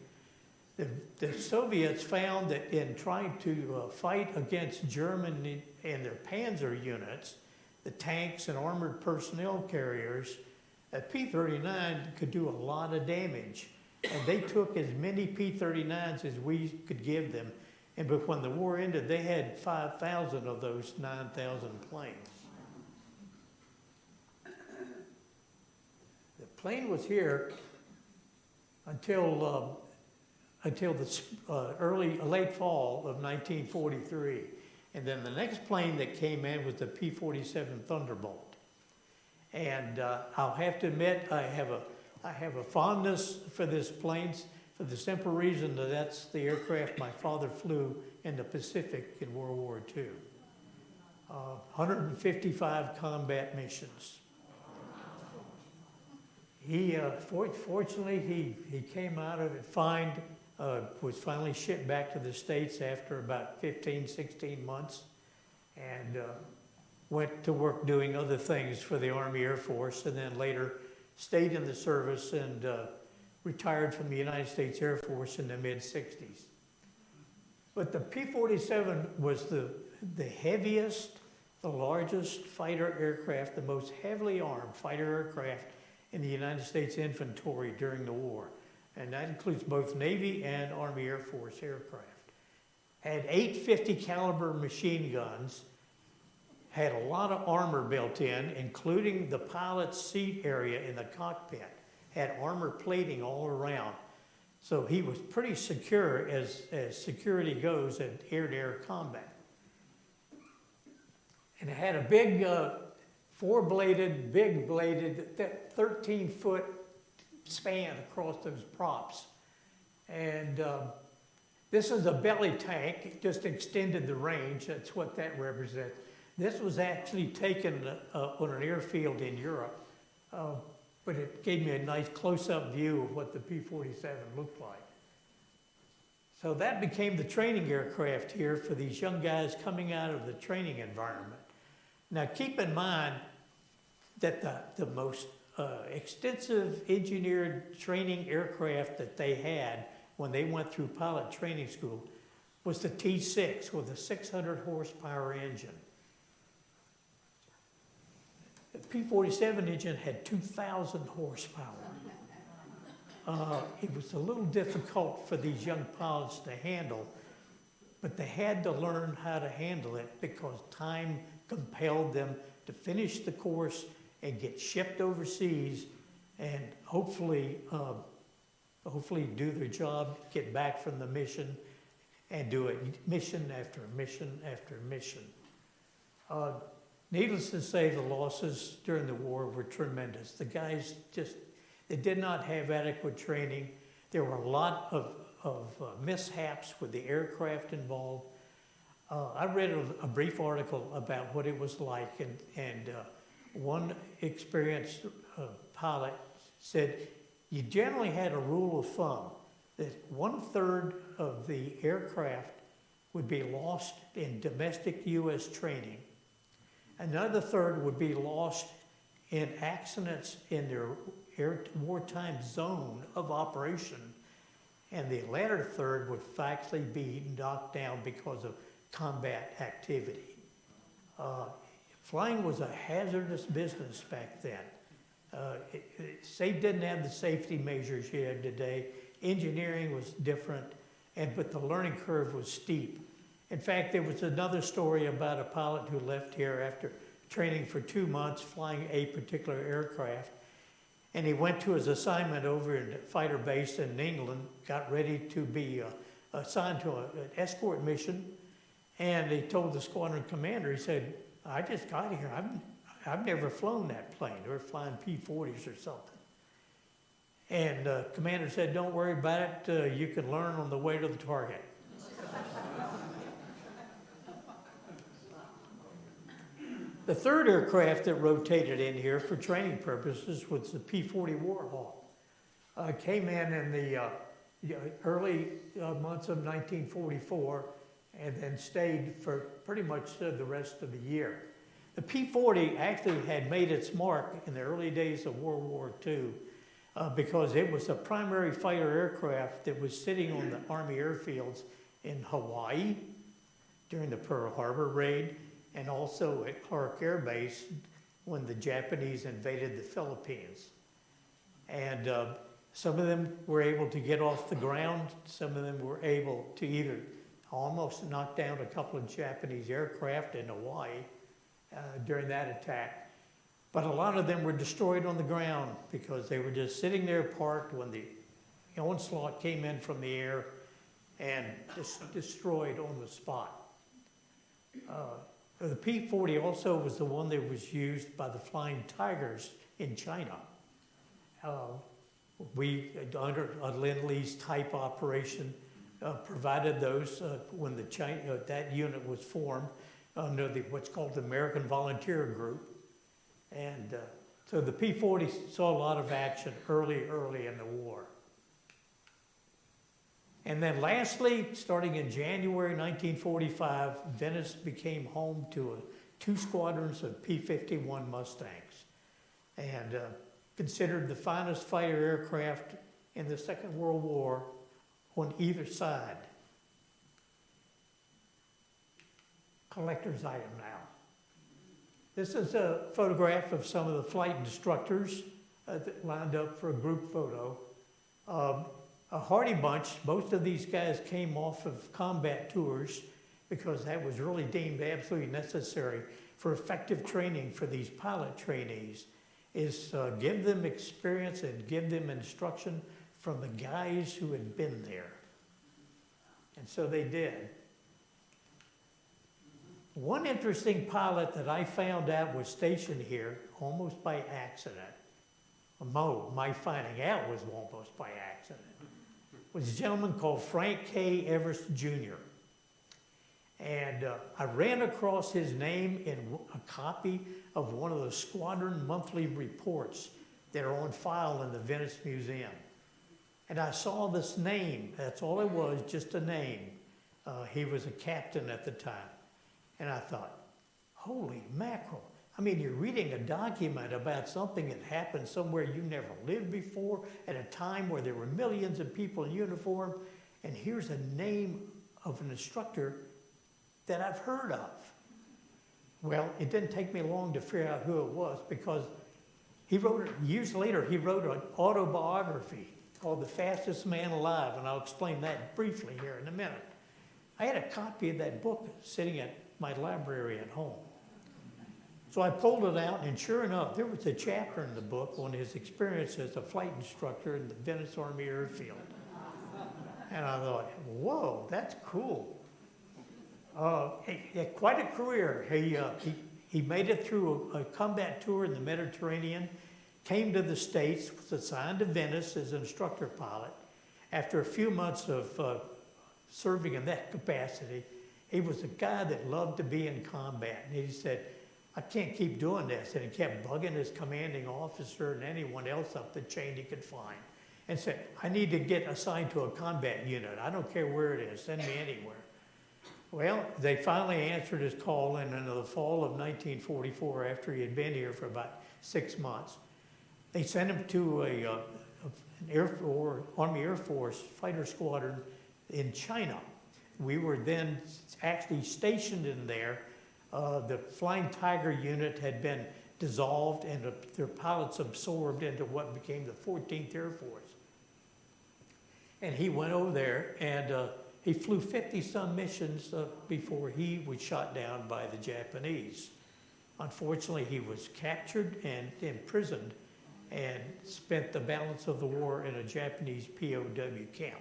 the Soviets found that in trying to fight against Germany and their Panzer units, the tanks and armored personnel carriers, a P-39 could do a lot of damage. And they took as many P-39s as we could give them. But when the war ended, they had 5,000 of those 9,000 planes. The plane was here until the late fall of 1943. And then the next plane that came in was the P-47 Thunderbolt. And I'll have to admit, I have a fondness for this plane for the simple reason that that's the aircraft my father flew in the Pacific in World War II. 155 combat missions. He, fortunately, he came out of it fine, was finally shipped back to the States after about 15, 16 months, and went to work doing other things for the Army Air Force, and then later stayed in the service and retired from the United States Air Force in the mid-60s. But the P-47 was the heaviest, the largest fighter aircraft, the most heavily armed fighter aircraft in the United States inventory during the war. And that includes both Navy and Army Air Force aircraft. Had 8 50 caliber machine guns, had a lot of armor built in, including the pilot's seat area in the cockpit. Had armor plating all around. So he was pretty secure as security goes in air-to-air combat. And it had a big four-bladed, big-bladed, 13-foot span across those props. And this is a belly tank. It just extended the range. That's what that represents. This was actually taken on an airfield in Europe. But it gave me a nice close-up view of what the P-47 looked like. So that became the training aircraft here for these young guys coming out of the training environment. Now keep in mind that the most extensive engineered training aircraft that they had when they went through pilot training school was the T-6 with a 600 horsepower engine. The P-47 engine had 2,000 horsepower. It was a little difficult for these young pilots to handle, but they had to learn how to handle it because time compelled them to finish the course and get shipped overseas and hopefully do their job, get back from the mission, and do it mission after mission after mission. Needless to say, the losses during the war were tremendous. The guys they did not have adequate training. There were a lot of mishaps with the aircraft involved. I read a brief article about what it was like, and one experienced pilot said you generally had a rule of thumb that 1/3 of the aircraft would be lost in domestic U.S. training. Another third would be lost in accidents in their wartime zone of operation. And the latter third would actually be knocked down because of combat activity. Flying was a hazardous business back then. They didn't have the safety measures you have today. Engineering was different, but the learning curve was steep. In fact, there was another story about a pilot who left here after training for 2 months flying a particular aircraft. And he went to his assignment over in the fighter base in England, got ready to be assigned to an escort mission. And he told the squadron commander, he said, I just got here. I've never flown that plane. They were flying P-40s or something. And the commander said, don't worry about it. You can learn on the way to the target. The third aircraft that rotated in here for training purposes was the P-40 Warhawk. Came in the early months of 1944 and then stayed for pretty much the rest of the year. The P-40 actually had made its mark in the early days of World War II because it was a primary fighter aircraft that was sitting on the Army airfields in Hawaii during the Pearl Harbor raid. and also at Clarke Air Base when the Japanese invaded the Philippines. And some of them were able to get off the ground. Some of them were able to either almost knock down a couple of Japanese aircraft in Hawaii during that attack. But a lot of them were destroyed on the ground because they were just sitting there parked when the onslaught came in from the air and destroyed on the spot. The P-40 also was the one that was used by the Flying Tigers in China. We, under a Lend-Lease type operation, provided those when that unit was formed under what's called the American Volunteer Group. And so the P-40 saw a lot of action early in the war. And then lastly, starting in January 1945, Venice became home to 2 squadrons of P-51 Mustangs, and considered the finest fighter aircraft in the Second World War on either side. Collector's item now. This is a photograph of some of the flight instructors that lined up for a group photo. A hardy bunch. Most of these guys came off of combat tours because that was really deemed absolutely necessary for effective training for these pilot trainees, is give them experience and give them instruction from the guys who had been there. And so they did. One interesting pilot that I found out was stationed here almost by accident. My finding out was almost by accident. Was a gentleman called Frank K. Everest Jr. And I ran across his name in a copy of one of the squadron monthly reports that are on file in the Venice Museum. And I saw this name. That's all it was, just a name. He was a captain at the time. And I thought, holy mackerel. I mean, you're reading a document about something that happened somewhere you never lived before at a time where there were millions of people in uniform, and here's a name of an instructor that I've heard of. Well, it didn't take me long to figure out who it was, because years later, he wrote an autobiography called The Fastest Man Alive, and I'll explain that briefly here in a minute. I had a copy of that book sitting at my library at home. So I pulled it out, and sure enough, there was a chapter in the book on his experience as a flight instructor in the Venice Army Airfield. And I thought, whoa, that's cool. He had quite a career. He made it through a combat tour in the Mediterranean, came to the States, was assigned to Venice as an instructor pilot. After a few months of serving in that capacity, he was a guy that loved to be in combat. And he said, I can't keep doing this. And he kept bugging his commanding officer and anyone else up the chain he could find, and said, I need to get assigned to a combat unit. I don't care where it is. Send me anywhere. Well, they finally answered his call in the fall of 1944 after he had been here for about 6 months. They sent him to an Army Air Force fighter squadron in China. We were then actually stationed in there. The Flying Tiger unit had been dissolved and their pilots absorbed into what became the 14th Air Force. And he went over there and he flew 50-some missions before he was shot down by the Japanese. Unfortunately, he was captured and imprisoned and spent the balance of the war in a Japanese POW camp.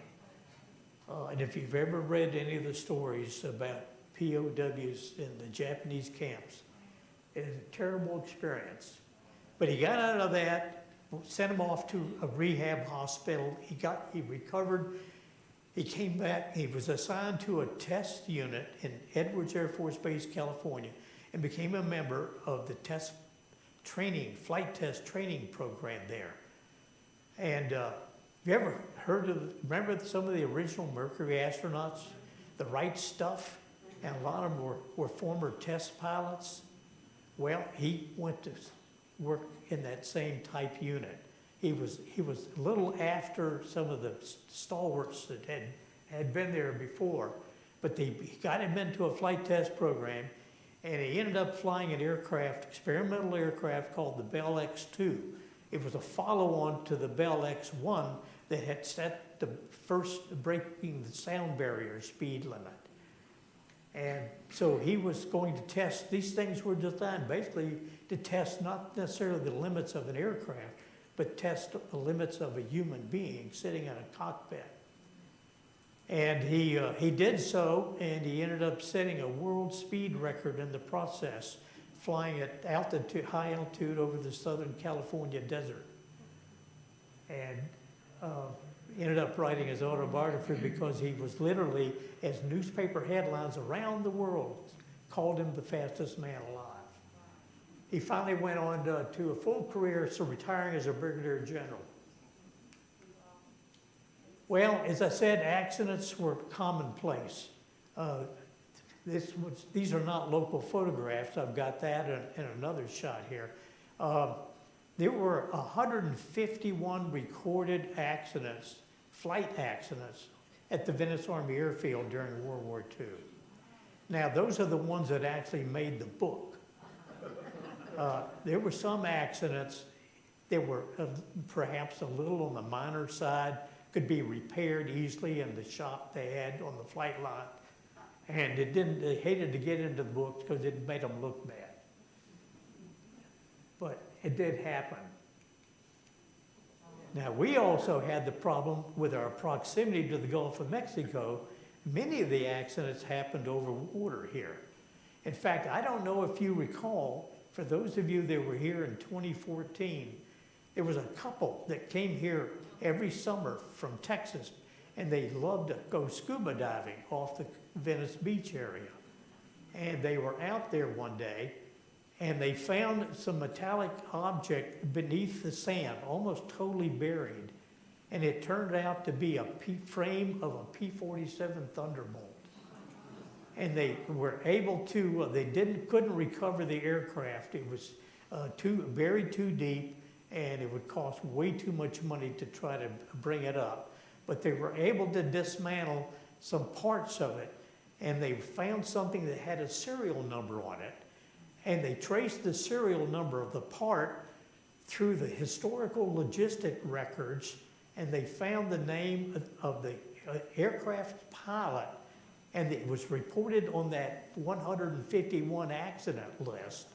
And if you've ever read any of the stories about POWs in the Japanese camps, it is a terrible experience. But he got out of that, sent him off to a rehab hospital. He recovered. He came back. He was assigned to a test unit in Edwards Air Force Base, California, and became a member of the flight test training program there. And you ever remember some of the original Mercury astronauts, the Wright stuff? And a lot of them were former test pilots. Well, he went to work in that same type unit. He was a little after some of the stalwarts that had been there before, but he got him into a flight test program, And he ended up flying an aircraft, experimental aircraft called the Bell X-2. It was a follow-on to the Bell X-1 that had set the first breaking the sound barrier speed limit. And so he was going to test, these things were designed basically to test not necessarily the limits of an aircraft, but test the limits of a human being sitting in a cockpit. And he did so, and he ended up setting a world speed record in the process, flying at altitude, high altitude over the Southern California desert. And ended up writing his autobiography because he was literally, as newspaper headlines around the world called him the fastest man alive. He finally went on to a full career, so retiring as a brigadier general. Well, as I said, accidents were commonplace. These are not local photographs. I've got that in another shot here. There were 151 recorded accidents, flight accidents, at the Venice Army Airfield during World War II. Now, those are the ones that actually made the book. There were some accidents that were perhaps a little on the minor side, could be repaired easily in the shop they had on the flight line. And they hated to get into the books because it made them look bad. But it did happen. Now, we also had the problem with our proximity to the Gulf of Mexico. Many of the accidents happened over water here. In fact, I don't know if you recall, for those of you that were here in 2014, there was a couple that came here every summer from Texas, and they loved to go scuba diving off the Venice Beach area. And they were out there one day, and they found some metallic object beneath the sand, almost totally buried. And it turned out to be a frame of a P-47 Thunderbolt. And they were able to, couldn't recover the aircraft. It was buried too deep, and it would cost way too much money to try to bring it up. But they were able to dismantle some parts of it, and they found something that had a serial number on it. And they traced the serial number of the part through the historical logistic records, and they found the name of the aircraft pilot, and it was reported on that 151 accident list.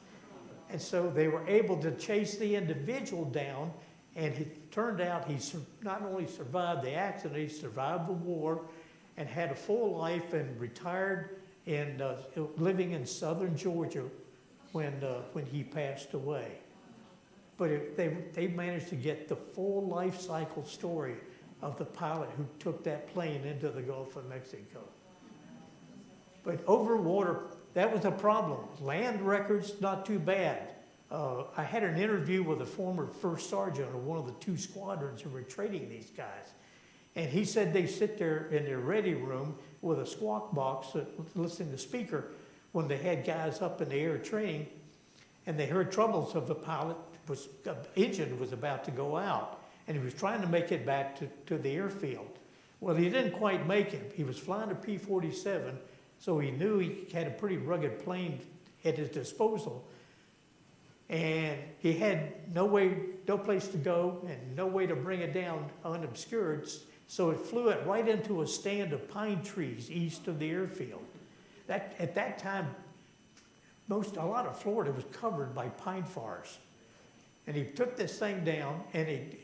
And so they were able to chase the individual down, and it turned out he not only survived the accident, he survived the war and had a full life and retired in living in southern Georgia when he passed away. But they managed to get the full life cycle story of the pilot who took that plane into the Gulf of Mexico. But over water, that was a problem. Land records, not too bad. I had an interview with a former first sergeant of one of the two squadrons who were training these guys. And he said they sit there in their ready room with a squawk box listening to speaker when they had guys up in the air training, and they heard troubles of the pilot. Engine was about to go out, and he was trying to make it back to the airfield. Well, he didn't quite make it. He was flying a P-47, so he knew he had a pretty rugged plane at his disposal. And he had no place to go and no way to bring it down unobscured, so it flew it right into a stand of pine trees east of the airfield. At that time, a lot of Florida was covered by pine forests. And he took this thing down and he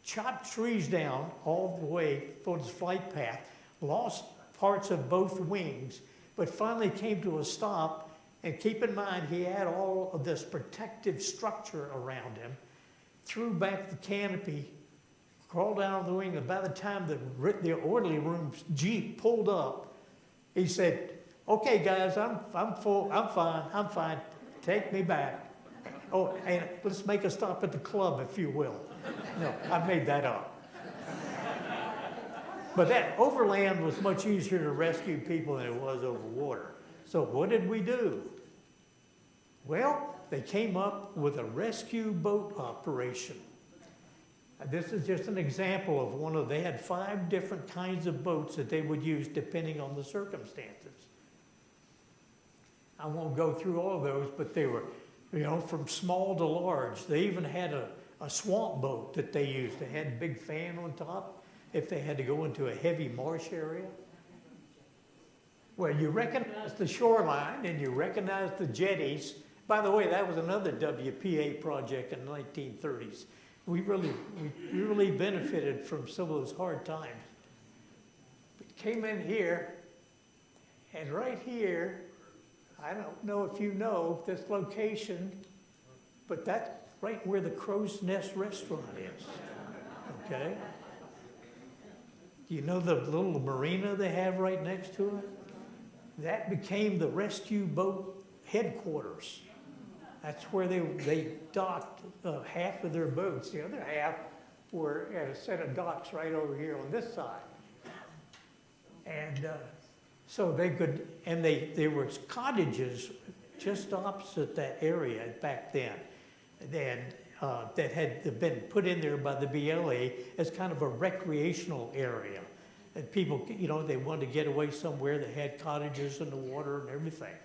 chopped trees down all the way for his flight path, lost parts of both wings, but finally came to a stop. And keep in mind, he had all of this protective structure around him, threw back the canopy, crawled down the wing, and by the time the orderly room's Jeep pulled up, he said, "Okay, guys, I'm fine, take me back. Oh, and let's make a stop at the club, if you will." No, I made that up. But that overland was much easier to rescue people than it was over water. So what did we do? Well, they came up with a rescue boat operation. This is just an example of they had 5 different kinds of boats that they would use depending on the circumstances. I won't go through all of those, but they were, from small to large. They even had a swamp boat that they used. They had a big fan on top if they had to go into a heavy marsh area. Well, you recognize the shoreline and you recognize the jetties. By the way, that was another WPA project in the 1930s. We really benefited from some of those hard times. But came in here, and right here, I don't know if you know this location, but that's right where the Crow's Nest restaurant is, okay? You know the little marina they have right next to it? That became the rescue boat headquarters. That's where they docked half of their boats. The other half were at a set of docks right over here on this side. And so they could, and there were cottages just opposite that area back then, that had been put in there by the BLA as kind of a recreational area. And people, they wanted to get away somewhere that had cottages in the water and everything.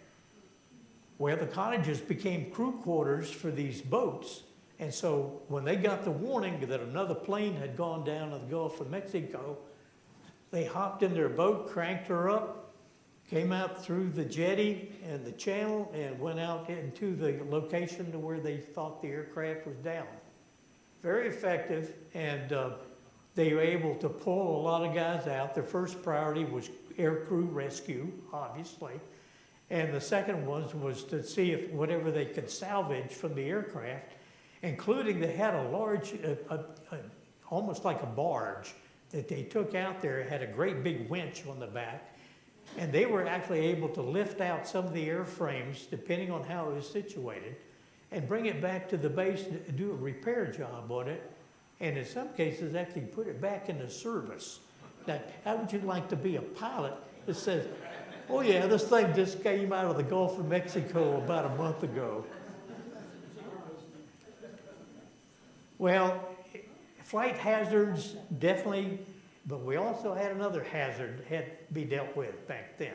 Well, the cottages became crew quarters for these boats. And so when they got the warning that another plane had gone down in the Gulf of Mexico, they hopped in their boat, cranked her up, came out through the jetty and the channel, and went out into the location to where they thought the aircraft was down. Very effective, and they were able to pull a lot of guys out. Their first priority was aircrew rescue, obviously. And the second one was to see if whatever they could salvage from the aircraft, including they had a large, almost like a barge that they took out there. It had a great big winch on the back. And they were actually able to lift out some of the airframes, depending on how it was situated, and bring it back to the base and do a repair job on it. And in some cases, actually put it back into service. Now, how would you like to be a pilot that says, oh yeah, this thing just came out of the Gulf of Mexico about a month ago? Well, flight hazards, definitely, but we also had another hazard that had to be dealt with back then.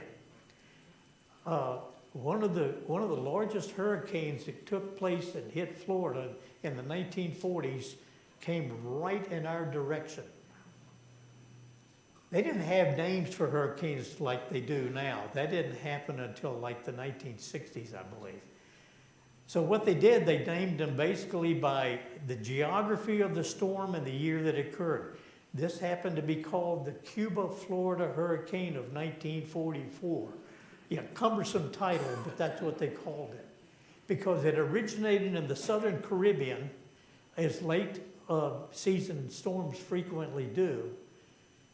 One of the largest hurricanes that took place and hit Florida in the 1940s came right in our direction. They didn't have names for hurricanes like they do now. That didn't happen until like the 1960s, I believe. So what they did, they named them basically by the geography of the storm and the year that it occurred. This happened to be called the Cuba, Florida Hurricane of 1944. Yeah, cumbersome title, but that's what they called it. Because it originated in the Southern Caribbean, as late season storms frequently do,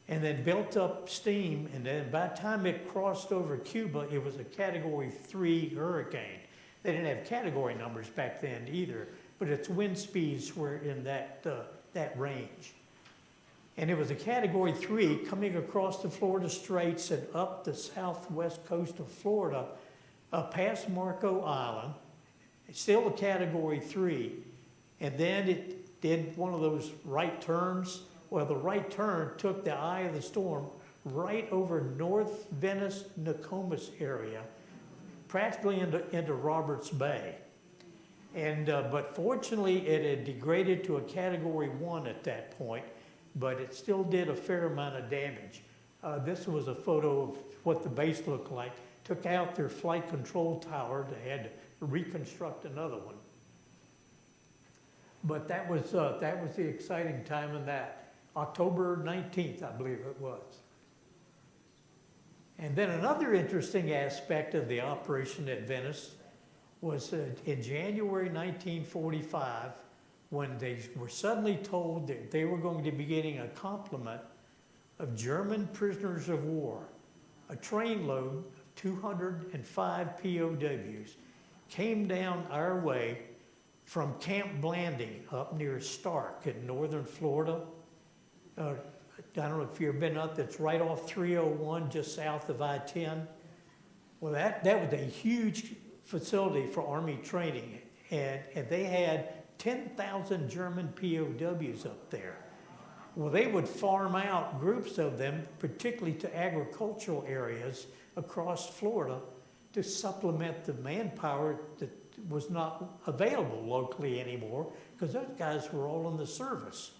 and then built up steam, and then by the time it crossed over Cuba, it was a Category 3 hurricane. They didn't have category numbers back then either, but its wind speeds were in that range. And it was a Category 3 coming across the Florida Straits and up the southwest coast of Florida, past Marco Island. It's still a Category 3. And then it did one of those right turns. Well, the right turn took the eye of the storm right over North Venice, Nokomis area, practically into Roberts Bay. And but fortunately, it had degraded to a Category 1 at that point, but it still did a fair amount of damage. This was a photo of what the base looked like. Took out their flight control tower. They had to reconstruct another one. But that was the exciting time in that. October 19th, I believe it was. And then another interesting aspect of the operation at Venice was in January 1945, when they were suddenly told that they were going to be getting a complement of German prisoners of war. A trainload of 205 POWs came down our way from Camp Blanding up near Starke in northern Florida. I don't know if you've been up, that's right off 301, just south of I-10. Well, that was a huge facility for Army training, and they had 10,000 German POWs up there. Well, they would farm out groups of them, particularly to agricultural areas across Florida, to supplement the manpower that was not available locally anymore, because those guys were all in the service.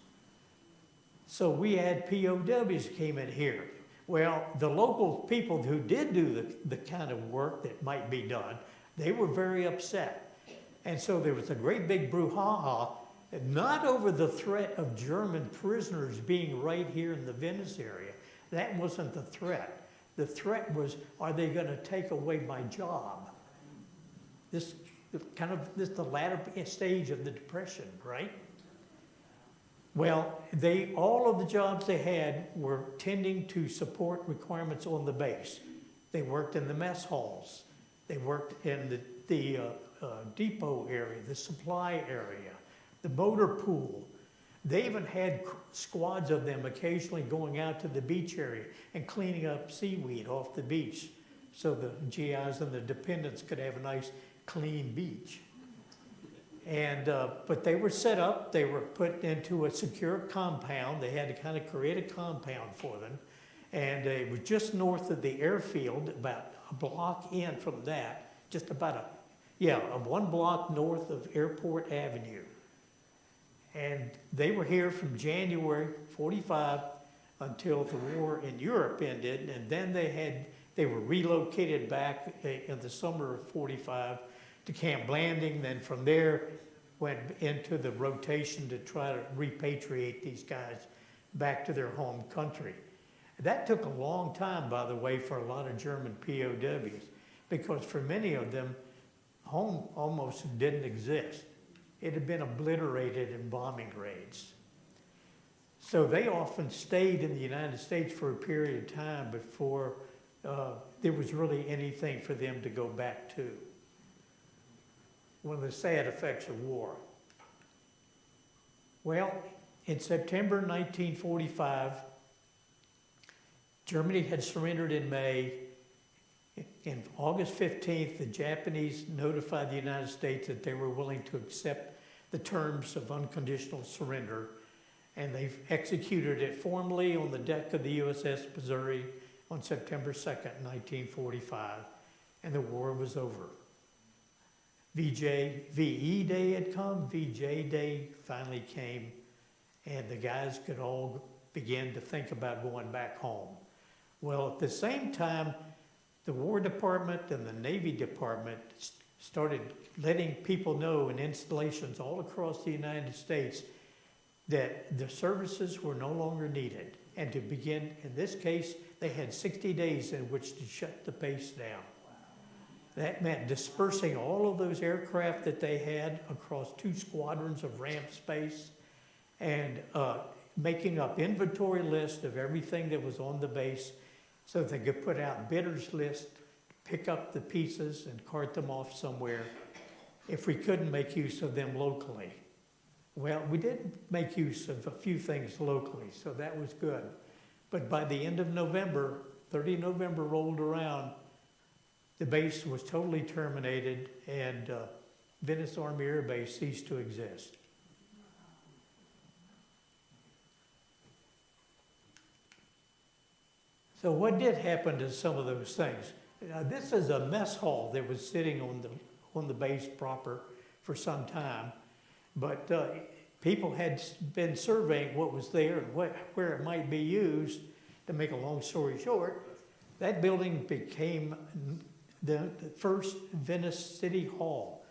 So we had POWs came in here. Well, the local people who did do the kind of work that might be done, they were very upset. And so there was a great big brouhaha, not over the threat of German prisoners being right here in the Venice area. That wasn't the threat. The threat was, are they going to take away my job? This the latter stage of the Depression, right? Well, all of the jobs they had were tending to support requirements on the base. They worked in the mess halls. They worked in the depot area, the supply area, the motor pool. They even had squads of them occasionally going out to the beach area and cleaning up seaweed off the beach so the GIs and the dependents could have a nice clean beach. And but they were set up, they were put into a secure compound. They had to kind of create a compound for them. And it was just north of the airfield, about a block in from that, just about one block north of Airport Avenue. And they were here from January 45 until the war in Europe ended, and then they were relocated back in the summer of 45 to Camp Blanding. Then from there went into the rotation to try to repatriate these guys back to their home country. That took a long time, by the way, for a lot of German POWs, because for many of them, home almost didn't exist. It had been obliterated in bombing raids. So they often stayed in the United States for a period of time before there was really anything for them to go back to. One of the sad effects of war. Well, in September 1945, Germany had surrendered in May. In August 15th, the Japanese notified the United States that they were willing to accept the terms of unconditional surrender, and they executed it formally on the deck of the USS Missouri on September 2nd, 1945, and the war was over. VE Day had come, VJ Day finally came, and the guys could all begin to think about going back home. Well, at the same time, the War Department and the Navy Department started letting people know in installations all across the United States that the services were no longer needed. And to begin, in this case, they had 60 days in which to shut the base down. That meant dispersing all of those aircraft that they had across 2 squadrons of ramp space and making up inventory lists of everything that was on the base so they could put out bidders list, pick up the pieces and cart them off somewhere if we couldn't make use of them locally. Well, we did make use of a few things locally, so that was good. But by the end of November, 30 November rolled around, the base was totally terminated and Venice Army Air Base ceased to exist. So what did happen to some of those things? This is a mess hall that was sitting on the base proper for some time, but people had been surveying what was there and where it might be used. To make a long story short, that building became the first Venice City Hall.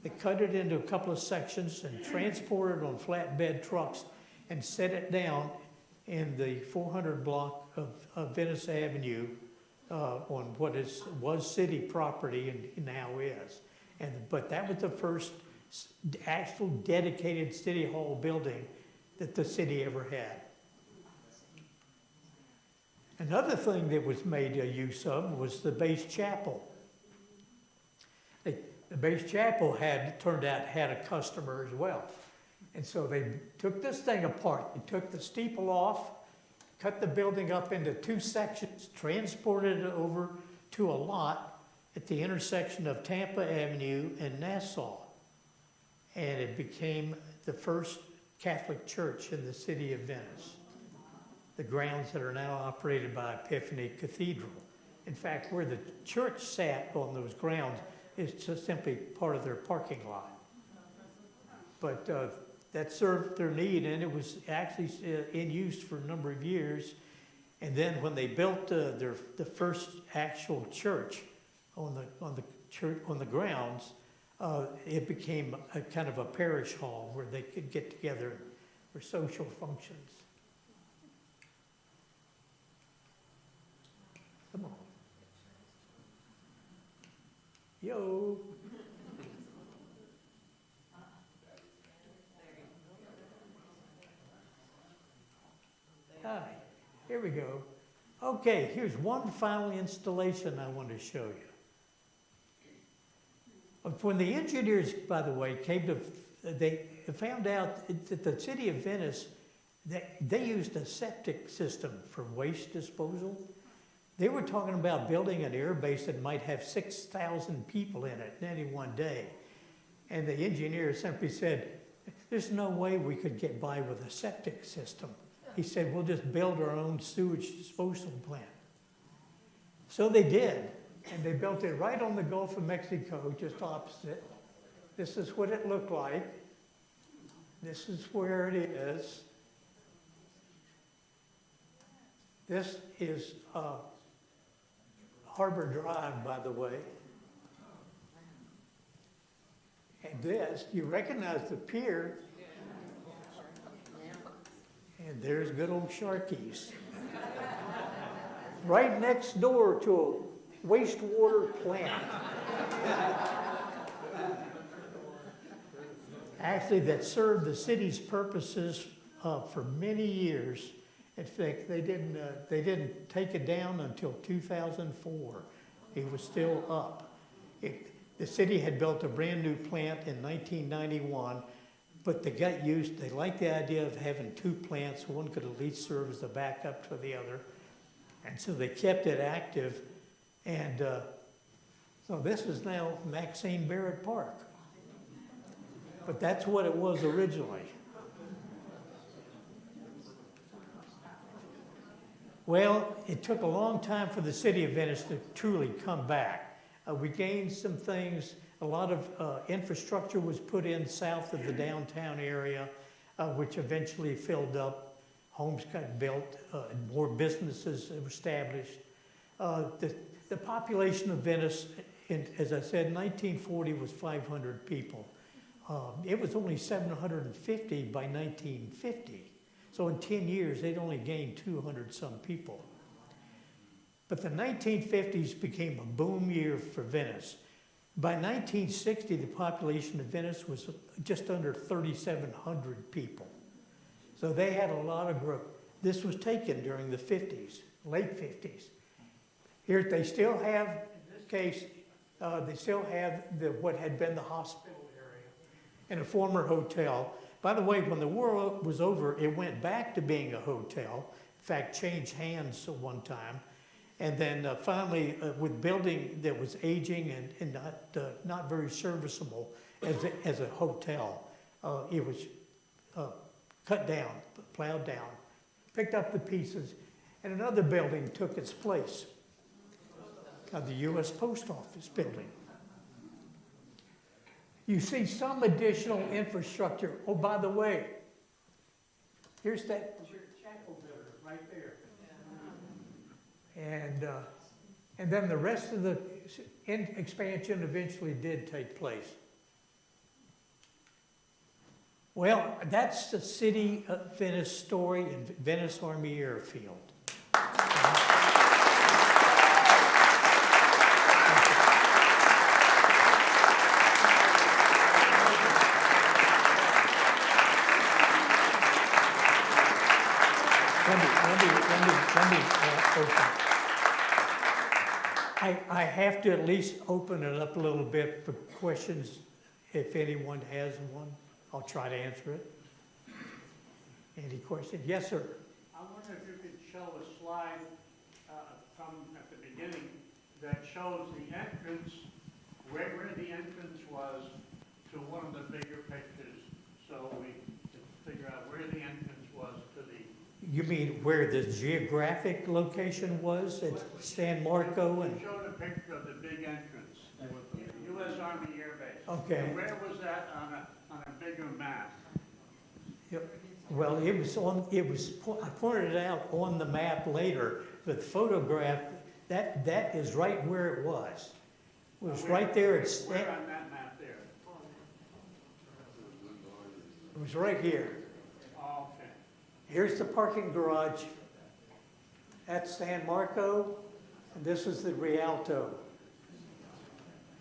They cut it into a couple of sections and transported it on flatbed trucks and set it down in the 400 block of Venice Avenue on what was city property and now is. But that was the first actual dedicated city hall building that the city ever had. Another thing that was made use of was the base chapel. The base chapel turned out had a customer as well. And so they took this thing apart. They took the steeple off, cut the building up into 2 sections, transported it over to a lot at the intersection of Tampa Avenue and Nassau. And it became the first Catholic church in the city of Venice. The grounds that are now operated by Epiphany Cathedral. In fact, where the church sat on those grounds is just simply part of their parking lot. But that served their need, and it was actually in use for a number of years. And then when they built the first actual church on the grounds, it became a kind of a parish hall where they could get together for social functions. Come on. Yo. Hi, here we go. Okay, here's one final installation I want to show you. When the engineers, by the way, they found out that the city of Venice, they used a septic system for waste disposal. They were talking about building an air base that might have 6,000 people in it any one day. And the engineer simply said, there's no way we could get by with a septic system. He said, we'll just build our own sewage disposal plant. So they did, and they built it right on the Gulf of Mexico, just opposite. This is what it looked like. This is where it is. This is Harbor Drive, by the way. And this, you recognize the pier. And there's good old Sharky's. Right next door to a wastewater plant. Actually, that served the city's purposes for many years. In fact, they didn't take it down until 2004. It was still up. The city had built a brand new plant in 1991. But they liked the idea of having two plants. One could at least serve as a backup to the other. And so they kept it active. And so this is now Maxine Barrett Park. But that's what it was originally. Well, it took a long time for the city of Venice to truly come back. We gained some things. A lot of infrastructure was put in south of the downtown area, which eventually filled up. Homes got built, and more businesses were established. The population of Venice, as I said, 1940 was 500 people. It was only 750 by 1950. So in 10 years, they'd only gained 200 some people. But the 1950s became a boom year for Venice. By 1960, the population of Venice was just under 3,700 people. So they had a lot of growth. This was taken during the 50s, late 50s. Here they still have, in this case, they still have what had been the hospital area and a former hotel. By the way, when the war was over, it went back to being a hotel. In fact, changed hands at one time. And then finally, with building that was aging and not very serviceable as a hotel, it was cut down, plowed down, picked up the pieces, and another building took its place, the U.S. Post Office building. You see some additional infrastructure. Oh, by the way, here's that chapel building right there. And then the rest of the expansion eventually did take place. Well, that's the city of Venice story in Venice Army Airfield. Let me open. I have to at least open it up a little bit for questions if anyone has one. I'll try to answer it. Any questions? Yes, sir. I wonder if you could show a slide from at the beginning that shows the entrance, where the entrance was to one of the bigger pictures, so we can figure out where the entrance was to the You mean where the geographic location was at San Marco and, Showed a picture of the big entrance with the U.S. Army Air Base. Okay. And where was that on a bigger map? well, it was on, I pointed it out on the map later, but the photograph, that is right where it was. It was right there at, Where on that map there? it was right here. Oh, okay. Here's the parking garage at San Marco, and this is the Rialto.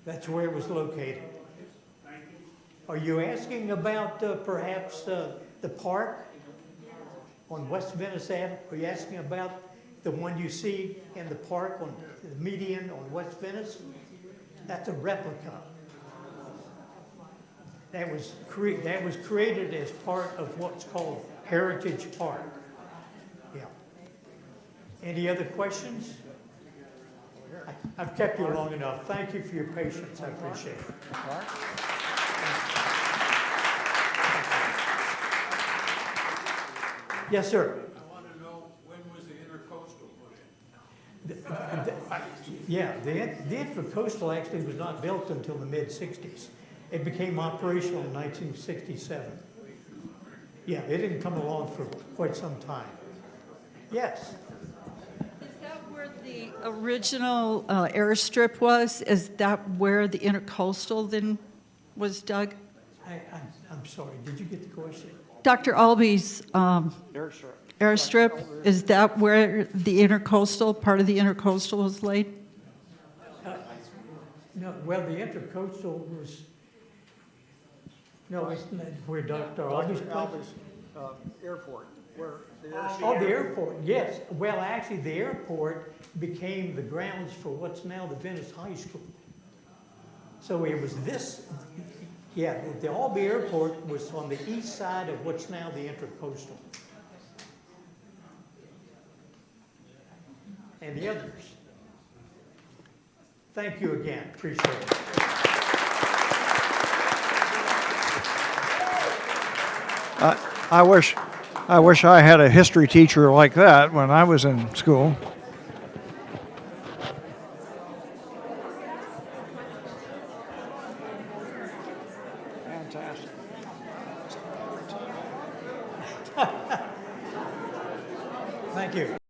That's where it was located. Thank you. Are you asking about perhaps the park on West Venice Ave? Are you asking about the one you see in the park on the median on West Venice? That's a replica. That was created as part of what's called Heritage Park. Yeah. Any other questions? I've kept you long enough. Thank you for your patience. I appreciate it. Yes, sir. I want to know, when was the intercoastal put in? Yeah, the Intracoastal actually was not built until the mid-60s. It became operational in 1967. Yeah, it didn't come along for quite some time. Yes. Is that where the original airstrip was? Is that where the intercoastal then was dug? I'm sorry, did you get the question? Dr. Albee's airstrip, is that where the intercoastal, part of the intercoastal was laid? No, well, the Intracoastal was, no, it's not where Dr. August Albus Airport, where the Oh, the airport, yes. Well, actually, the airport became the grounds for what's now the Venice High School. So it was this, yeah, the Albee Airport was on the east side of what's now the Intracoastal. And the others. Thank you again, appreciate it. I wish I had a history teacher like that when I was in school. Fantastic. Thank you.